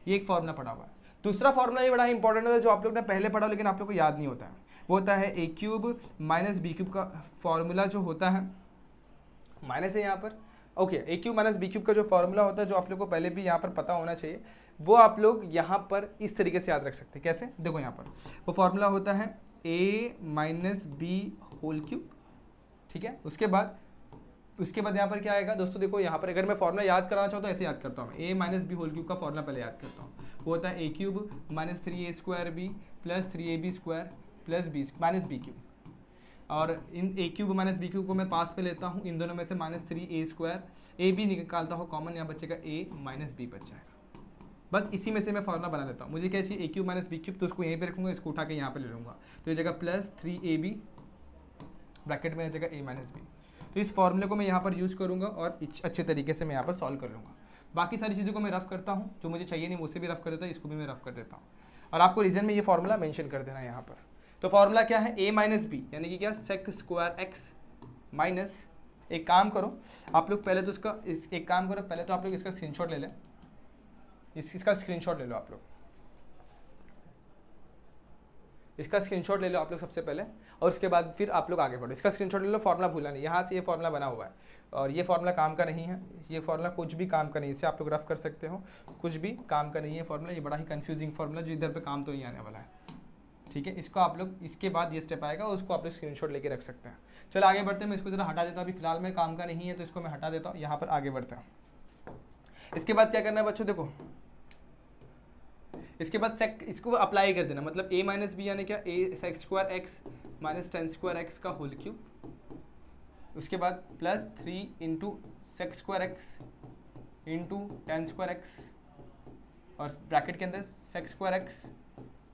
ये एक फॉर्मूला पढ़ा हुआ है। दूसरा फॉर्मूला ये बड़ा इंपॉर्टेंट है जो आप लोग ने पहले पढ़ा लेकिन आप लोग को याद नहीं होता है, वो होता है ए क्यूब माइनस बी क्यूब का फॉर्मूला जो होता है, माइनस है यहाँ पर, ओके, ए क्यूब माइनस बी क्यूब का जो फॉर्मूला होता है जो आप लोग को पहले भी यहाँ पर पता होना चाहिए, वो आप लोग यहाँ पर इस तरीके से याद रख सकते हैं। कैसे, देखो यहाँ पर वो फॉर्मूला होता है A minus b whole cube, ठीक है। उसके बाद उसके बाद यहाँ पर क्या आएगा दोस्तों, देखो यहाँ पर अगर मैं फॉर्मूला याद कराना चाहूँ तो ऐसे याद करता हूँ मैं, a minus b whole cube का फॉर्मूला पहले याद करता हूँ। वो होता है a cube minus 3a square b plus 3ab square plus b minus B cube. और इन a cube minus B cube को मैं पास पे लेता हूँ, इन दोनों में से minus 3a square, A B निकालता हूँ कॉमन, यहाँ बचेगा a माइनस बी बच जाएगा। बस इसी में से मैं फॉर्मूला बना लेता हूँ। मुझे क्या चाहिए, a cube minus B cube, तो उसको यहीं पे रखूँगा, इसको उठा के यहाँ पे ले लूँगा, तो ये जगह प्लस 3ab ब्रैकेट में जगह a माइनस बी। तो इस फॉर्मूले को मैं यहाँ पर यूज़ करूँगा और अच्छे तरीके से मैं यहाँ पर सॉल्व कर लूँगा। बाकी सारी चीज़ों को मैं रफ करता हूँ, जो मुझे चाहिए नहीं वो उसे भी रफ कर देता हूँ, इसको भी मैं रफ कर देता हूँ और आपको रीजन में ये फॉर्मूला मेंशन कर देना है यहाँ पर। तो फॉर्मूला क्या है, a माइनस बी यानी कि क्या सेक स्क्वायर एक्स माइनस, एक काम करो आप लोग पहले तो इसका एक काम करो, पहले तो आप लोग इसका स्क्रीनशॉट ले लें, इसका स्क्रीनशॉट ले लो आप लोग, इसका स्क्रीनशॉट ले लो आप लोग सबसे पहले, और उसके बाद फिर आप लोग आगे बढ़ो। इसका स्क्रीनशॉट ले लो, फॉर्मूला भूला नहीं, यहाँ से ये फॉर्मूला बना हुआ है और ये फॉर्मूला काम का नहीं है, ये फॉर्मूला कुछ भी काम का नहीं है, इसे आप लोग रफ कर सकते हो, कुछ भी काम का नहीं है फॉर्मूला, ये बड़ा ही कंफ्यूजिंग फॉर्मूला जो इधर पे काम तो नहीं आने वाला है, ठीक है। इसको आप लोग, इसके बाद ये स्टेप आएगा उसको आप लोग स्क्रीनशॉट लेके रख सकते हैं। चलो आगे बढ़ते हैं, मैं इसको जरा हटा देता हूँ, अभी फिलहाल में काम का नहीं है तो इसको मैं हटा देता हूँ, यहाँ पर आगे बढ़ते हैं। इसके बाद क्या करना है बच्चों, देखो इसके बाद सेक इसको अप्लाई कर देना, मतलब a माइनस बी यानी क्या a sec square x minus tan square x का होल क्यूब, उसके बाद plus 3 into sec square x into tan square x और ब्रैकेट के अंदर sec square x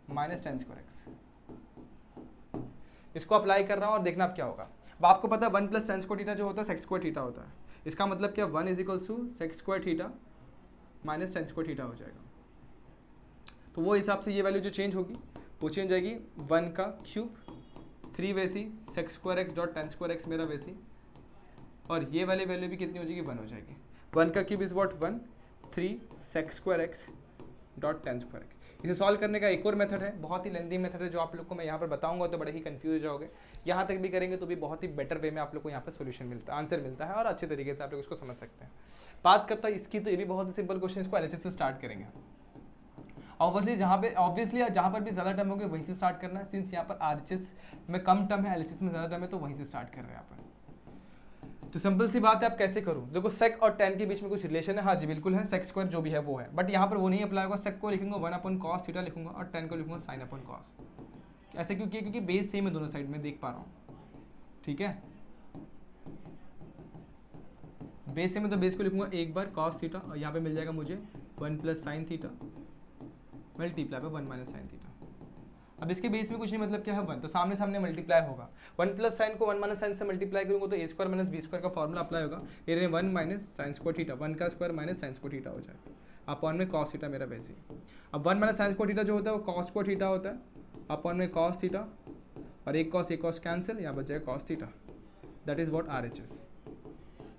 minus tan square x. इसको अप्लाई कर रहा हूँ और देखना अब क्या होगा। अब आपको पता है 1 प्लस टेन स्क्वायर थीटा जो होता है सेक स्क्वायर थीटा होता है, इसका मतलब क्या 1 is equals to sec square theta minus tan square theta हो जाएगा। तो वो हिसाब से ये वैल्यू जो चेंज होगी वो चेंज जाएगी 1 का क्यूब 3 वैसी sec square x dot tan square x मेरा वैसी, और ये वाली वैल्यू भी कितनी हो जाएगी 1 हो जाएगी। 1 का cube is what 1 3 sec square x dot tan square x. इसे सॉल्व करने का एक और मेथड है, बहुत ही लेंदी मेथड है जो आप लोग को मैं यहाँ पर बताऊंगा तो बड़े ही कंफ्यूज हो जाओगे, यहाँ तक भी करेंगे तो भी बहुत ही बेटर वे में आप लोग को यहाँ पर सोल्यूशन मिलता है, आंसर मिलता है और अच्छे तरीके से आप लोग उसको समझ सकते हैं। बात करता है इसकी, तो ये भी बहुत ही सिंपल क्वेश्चन, इसको एलएचएस से स्टार्ट करेंगे। ऑब्वियसली जहाँ पर भी ज़्यादा टर्म होंगे वहीं से स्टार्ट करना है, सिंस यहाँ पर आरएचएस में कम टर्म है, एलएचएस में ज़्यादा टर्म है, तो वहीं से स्टार्ट कर रहे हैं यहाँ पर। तो सिंपल सी बात है, आप कैसे करूँ, देखो सेक और टेन के बीच में कुछ रिलेशन है, हाँ जी बिल्कुल है, सेक स्क्वायर जो भी है वो है, बट यहाँ पर वो नहीं अप्लाई होगा। सेक को लिखूंगा 1 अपॉन कॉस थीटा लिखूंगा और टेन को लिखूंगा साइन अपॉन कॉस। ऐसे क्यों किया, क्योंकि बेस सेम है दोनों साइड में, देख पा रहा हूँ, ठीक है, बेस सेम है तो बेस को लिखूंगा एक बार कॉस थीटा और यहाँ पे मिल जाएगा मुझे 1 plus sine theta multiply by 1 minus sine theta. अब इसके बेस में कुछ नहीं, मतलब क्या है 1, तो सामने सामने मल्टीप्लाई होगा, 1 प्लस साइन को 1 माइनस साइन से मल्टीप्लाई करूंगा तो ए स्क्वायर माइनस बी स्क्वायर का फॉर्मूला अप्लाई होगा, ये 1 माइनस साइन स्क्वायर थीटा, 1 का square minus sine square theta हो जाएगा, अपॉन में कॉस थीटा मेरा वैसे ही। अब 1 माइनस साइन स्क्वायर थीटा जो होता है वो कॉस स्क्वायर थीटा होता है, अपॉन में कॉस थीटा और एक कॉस कैंसिल, यहाँ बच जाएगा cos theta, that is what RHS.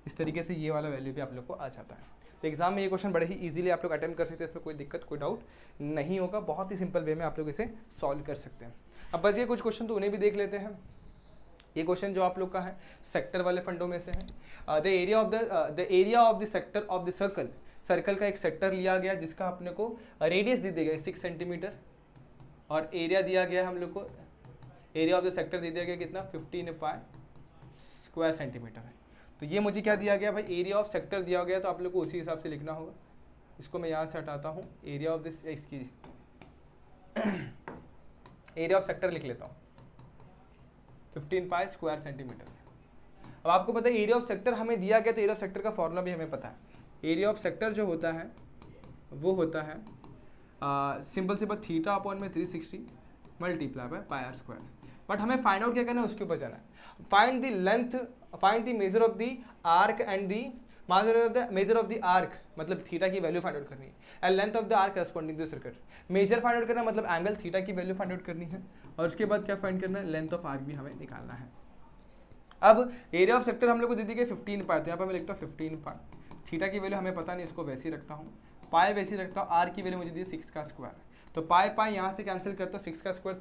इस तरीके से ये वाला वैल्यू भी आप लोग को आ जाता है। तो एग्जाम में ये क्वेश्चन बड़े ही इजीली आप लोग अटेम्प्ट कर सकते हैं, इसमें कोई दिक्कत कोई डाउट नहीं होगा, बहुत ही सिंपल वे में आप लोग इसे सॉल्व कर सकते हैं। अब बच गए कुछ क्वेश्चन, तो उन्हें भी देख लेते हैं। ये क्वेश्चन जो आप लोग का है सेक्टर वाले फंडों में से है। The area of the sector of the circle, circle का एक सेक्टर लिया गया जिसका अपने को रेडियस दे दिया गया 6 सेंटीमीटर और एरिया दिया गया हम लोग को, एरिया ऑफ द सेक्टर दे दिया गया कितना 15 स्क्वायर सेंटीमीटर है। तो ये मुझे क्या दिया गया भाई, एरिया ऑफ सेक्टर दिया गया, तो आप लोग को उसी हिसाब से लिखना होगा। इसको मैं यहाँ से हटाता हूँ, एरिया ऑफ दिस, इसकी एरिया ऑफ सेक्टर लिख लेता हूँ 15 पाई स्क्वायर सेंटीमीटर। अब आपको पता है एरिया ऑफ सेक्टर हमें दिया गया, तो एरिया ऑफ सेक्टर का फॉर्मूला भी हमें पता है। एरिया ऑफ सेक्टर जो होता है वो होता है सिंपल से बस थीटा अपॉन में 360 multiply by pi r square. But हमें फाइंड आउट क्या करना है, उसके ऊपर जाना है। Find the length, find the measure of the arc and the measure of the arc, मतलब थीटा की वैल्यू फाइंड आउट करनी है, and length of the arc corresponding to circle. Measure find out करना मतलब एंगल थीटा की value find out करनी है, और उसके बाद क्या फाइंड करना है, लेंथ ऑफ आर्क भी हमें निकालना है। अब एरिया ऑफ सेक्टर हम लोग को दे दी गई 15 पाई, तो यहाँ पर मैं लिखता हूँ 15 पाई। थीटा की वैल्यू हमें पता नहीं, इसको वैसे ही रखता हूँ, पाई वैसे ही रखता हूँ, आर की वैल्यू मुझे दी 6 का स्क्वायर, तो पाई पाई यहाँ से कैंसिल करता हूँ, 6 का स्क्वायर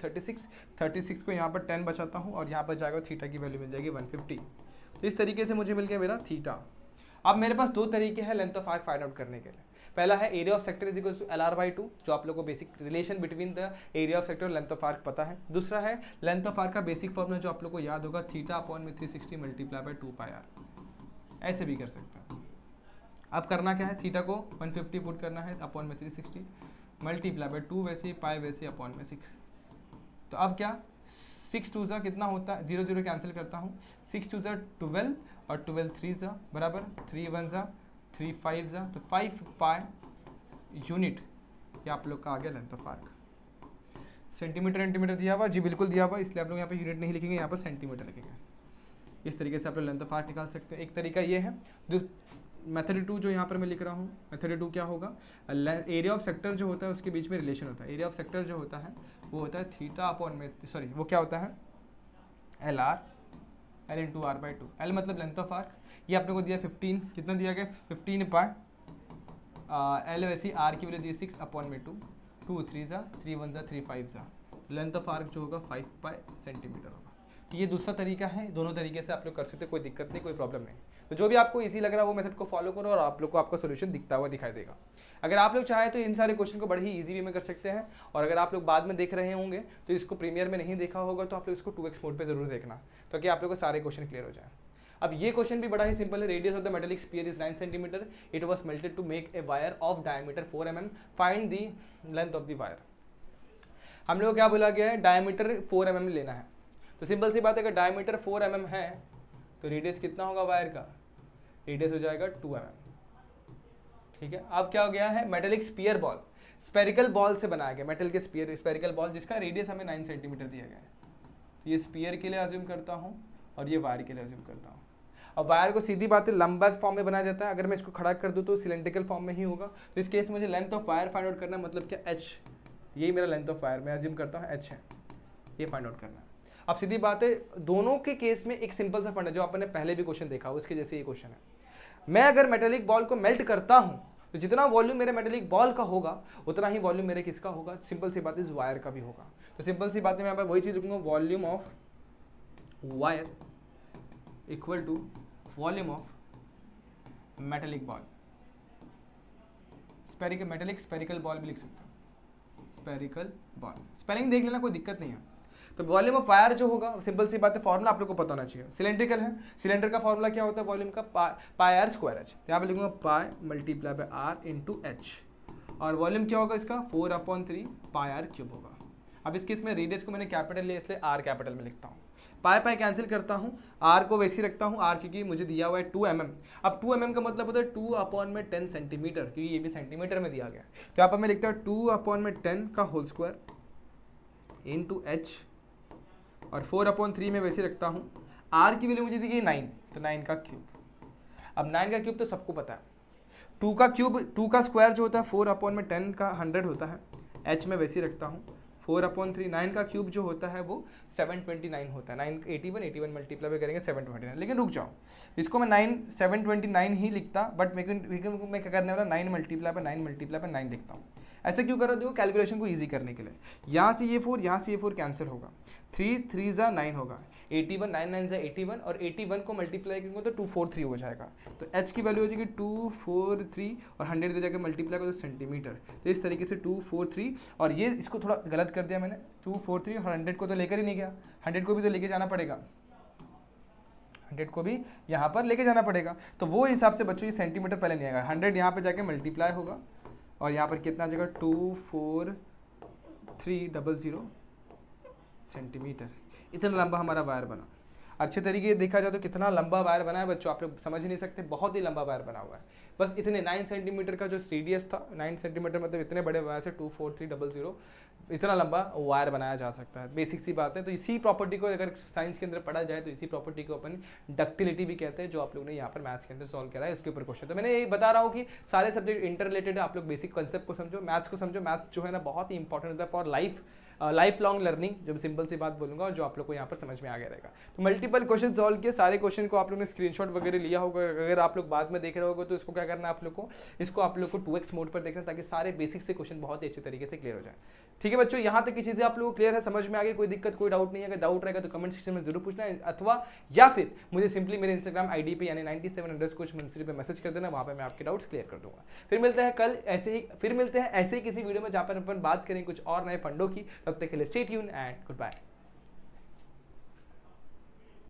36 को यहाँ पर 10 बचाता हूँ और यहाँ पर जाएगा थीटा की वैल्यू मिल जाएगी 150। तो इस तरीके से मुझे मिल गया मेरा थीटा। अब मेरे पास दो तरीके हैं length of arc find out करने के लिए। पहला है area of sector is equal to LR/2, जो आप लोग को basic relation between the area of sector और लेंथ ऑफ आर्क पता है। दूसरा है लेंथ ऑफ आर्क का बेसिक फॉर्मूला जो आप लोग को याद होगा, थीटा अपॉन में 360 मल्टीप्लाई बाय 2 पाई आर। ऐसे भी कर सकते हैं। अब करना क्या है, थीटा को 150 पुट करना है अपॉन में 360 मल्टीप्लाई बाय 2 वैसे पाई वैसे अपॉन में 6। तो अब क्या 6 2 ज़ा कितना होता है, 0 0 कैंसिल करता हूँ, 6 2 ज़ा 12 और 12 3 ज़ा बराबर 3 1 ज़ा 3 5 ज़ा, तो 5 पाई यूनिट, ये आप लोग का आ गया length of arc. Centimetre centimetre दिया हुआ जी, बिल्कुल दिया हुआ, इसलिए आप लोग यहाँ पे यूनिट नहीं लिखेंगे, यहाँ पर सेंटीमीटर लिखेंगे। इस तरीके से आप लोग लेंथ ऑफ आर्क निकाल सकते हैं। एक तरीका ये है। मेथड 2 जो यहाँ पर मैं लिख रहा हूँ, मेथड 2 क्या होगा, एरिया ऑफ सेक्टर जो होता है उसके बीच में रिलेशन होता है। एरिया ऑफ सेक्टर जो होता है वो होता है थीटा अपॉन में, सॉरी वो क्या होता है, l r, l into r by 2। L मतलब लेंथ ऑफ आर्क, ये आपने को दिया 15, कितना दिया गया 15 पाई, एल वैसी आर की वैल्यू दी 6 अपॉन में 2, 2 3 ज़ा 3 1 ज़ा 3 5 ज़ा, लेंथ ऑफ आर्क जो होगा 5 पाई सेंटीमीटर होगा। तो ये दूसरा तरीका है, दोनों तरीके से आप लोग कर सकते हैं, कोई दिक्कत नहीं, कोई प्रॉब्लम नहीं। तो जो भी आपको इजी लग रहा है वो मेथड को फॉलो करो और आप लोग को आपका सोल्यूशन दिखता हुआ दिखाई देगा। अगर आप लोग चाहें तो इन सारे क्वेश्चन को बड़े ही इजी वे में कर सकते हैं, और अगर आप लोग बाद में देख रहे होंगे तो इसको प्रीमियर में नहीं देखा होगा तो आप लोग इसको 2x मोड पे जरूर देखना, ताकि आप लोग को सारे क्वेश्चन क्लियर हो जाए। अब ये क्वेश्चन भी बड़ा ही सिंपल है। Radius of the metallic sphere is 9 centimetre, it was melted to make a wire of diameter 4 mm, find the length of the wire. हम लोग क्या बोला गया है, डायमीटर 4 mm लेना है। तो सिंपल सी बात है, अगर डायमीटर 4 mm है तो रेडियस कितना होगा वायर का, रेडियस हो जाएगा 2 mm। ठीक है, अब क्या हो गया है, metallic sphere ball, spherical ball से बनाया गया, मेटल के स्फीयर स्पेरिकल बॉल जिसका रेडियस हमें 9 सेंटीमीटर दिया गया है। तो ये स्फीयर के लिए अज्यूम करता हूँ और ये वायर के लिए अज्यूम करता हूँ। अब वायर को सीधी बात है लंबा फॉर्म में बनाया जाता है, अगर मैं इसको खड़ा कर दूँ तो सिलेंड्रिकल फॉर्म में ही होगा। तो इस केस में मुझे length of wire find out करना, मतलब क्या h, यही मेरा लेंथ ऑफ वायर मैं अज्यूम करता हूँ h है, ये फाइंड आउट करना है। अब सीधी बात है, दोनों के केस में एक सिंपल सा फंड है जो आपने पहले भी क्वेश्चन देखा, उसके जैसे ये क्वेश्चन है। मैं अगर मेटेलिक बॉल को मेल्ट करता हूँ तो जितना वॉल्यूम मेरे मेटेलिक बॉल का होगा उतना ही वॉल्यूम मेरे किसका होगा, सिंपल सी बात है, इस वायर का भी होगा। तो सिंपल सी बात है, मैं यहाँ पर वही चीज़ लिखूंगा, volume of wire equal to volume of metallic ball. Spherical metallic spherical ball भी लिख सकते हो, स्पेरिकल बॉल, स्पेलिंग देख लेना, कोई दिक्कत नहीं है। तो वॉल्यूम ऑफ वायर जो होगा, सिंपल सी बात है, फॉर्मूला आप लोग को पता होना चाहिए। सिलेंड्रिकल है, सिलेंडर का फॉर्मूला क्या होता है, वॉल्यूम का पाई आर स्क्वायर एच। यहाँ पे लिखूंगा pi multiply by r into h, और वॉल्यूम क्या होगा इसका 4/3 पाई आर क्यूब होगा। अब इस केस में रेडियस को मैंने कैपिटल लिया इसलिए आर कैपिटल में लिखता हूँ, पाई पाई कैंसिल करता हूँ, आर को वैसे ही रखता हूँ, आर क्योंकि मुझे दिया हुआ है 2 mm। अब 2 mm का मतलब होता है 2/10 सेंटीमीटर, क्योंकि ये भी सेंटीमीटर में दिया गया है। तो यहाँ पर मैं लिखता हूँ 2/10 का होल स्क्वायर इंटू एच, और 4/3 में वैसे रखता हूँ, आर की वैल्यू मुझे दी गई 9, तो 9 का क्यूब। अब 9 का क्यूब तो सबको पता है, 2 का क्यूब, 2 का स्क्वायर जो होता है 4/10 का 100 होता है, एच में वैसे रखता हूँ, 4/3, 9 का क्यूब जो होता है वो 729 होता है, 9 81 मल्टीप्लाई करेंगे 729। लेकिन रुक जाओ, इसको मैं 729 ही लिखता, बट मैं क्या करने वाला 9 मल्टीप्लाई पर 9 लिखता हूँ। ऐसा क्यों कर रहा हूँ, देखो कैलकुलेशन को ईजी करने के लिए। यहाँ से ये 4, यहाँ से ये 4 कैंसिल होगा, 3 3 ज़ा 9 होगा, 81 9 9 ज़ा 81, और 81 को मल्टीप्लाई करेंगे तो 243 हो जाएगा। तो h की वैल्यू हो जाएगी 243, और 100 दे जाकर मल्टीप्लाई करो तो सेंटीमीटर। तो इस तरीके से 243, और ये इसको थोड़ा गलत कर दिया मैंने, 243 और 100 को तो लेकर ही नहीं गया, 100 को भी तो लेके जाना पड़ेगा, 100 को भी यहाँ पर लेके जाना पड़ेगा। तो वो हिसाब से बच्चों ये सेंटीमीटर पहले नहीं आएगा, 100 यहाँ पर जाके मल्टीप्लाई होगा, और यहाँ पर कितना आ जाएगा 24300 सेंटीमीटर। इतना लंबा हमारा वायर बना। अच्छे तरीके से देखा जाए तो कितना लंबा वायर बना है बच्चों, आप लोग समझ नहीं सकते, बहुत ही लंबा वायर बना हुआ है। बस इतने 9 सेंटीमीटर का जो रेडियस था, 9 सेंटीमीटर मतलब इतने बड़े वायर से 24300 इतना लंबा वायर बनाया जा सकता है। बेसिक सी बात है। तो इसी प्रॉपर्टी को अगर साइंस के अंदर पढ़ा जाए तो इसी प्रॉपर्टी को अपन डक्टिलिटी भी कहते हैं, जो आप लोग ने यहाँ पर मैथ्स के अंदर सॉल्व करा है, इसके ऊपर क्वेश्चन। तो मैंने ये बता रहा हूँ कि सारे सब्जेक्ट इंटर रिलेटेड है, आप लोग बेसिक कॉन्सेप्ट को समझो, मैथ्स को समझो। मैथ्स जो है ना बहुत ही इंपॉर्टेंट होता है फॉर लाइफ लॉन्ग लर्निंग, जब सिंपल सी बात बोलूंगा, और जो आप लोग को यहाँ पर समझ में आ गया रहेगा। तो मल्टीपल क्वेश्चन सॉल्व किए, सारे क्वेश्चन को आप लोग ने स्क्रीनशॉट वगैरह लिया होगा। अगर आप लोग बाद में देख रहे होगे तो इसको क्या करना है आप लोग को, इसको आप लोग को 2x मोड पर देखना, ताकि सारे बेसिक से क्वेश्चन बहुत ही अच्छे तरीके से क्लियर हो जाए। ठीक है बच्चों, यहाँ तक की चीजें आप लोगों को क्लियर है, समझ में आ गई, कोई दिक्कत कोई डाउट नहीं है। अगर डाउट रहेगा तो कमेंट सेक्शन में जरूर पूछना है, अथवा या फिर मुझे सिंपली मेरे इंस्टाग्राम आईडी पे यानी 97_Mansoori पे मैसेज कर देना, वहाँ पे मैं आपके डाउट्स क्लियर कर दूंगा। फिर मिलते हैं कल ऐसे ही किसी वीडियो में जहाँ पर अपन बात करें कुछ और नए फंडों की। तब तक के लिए stay tune and good bye.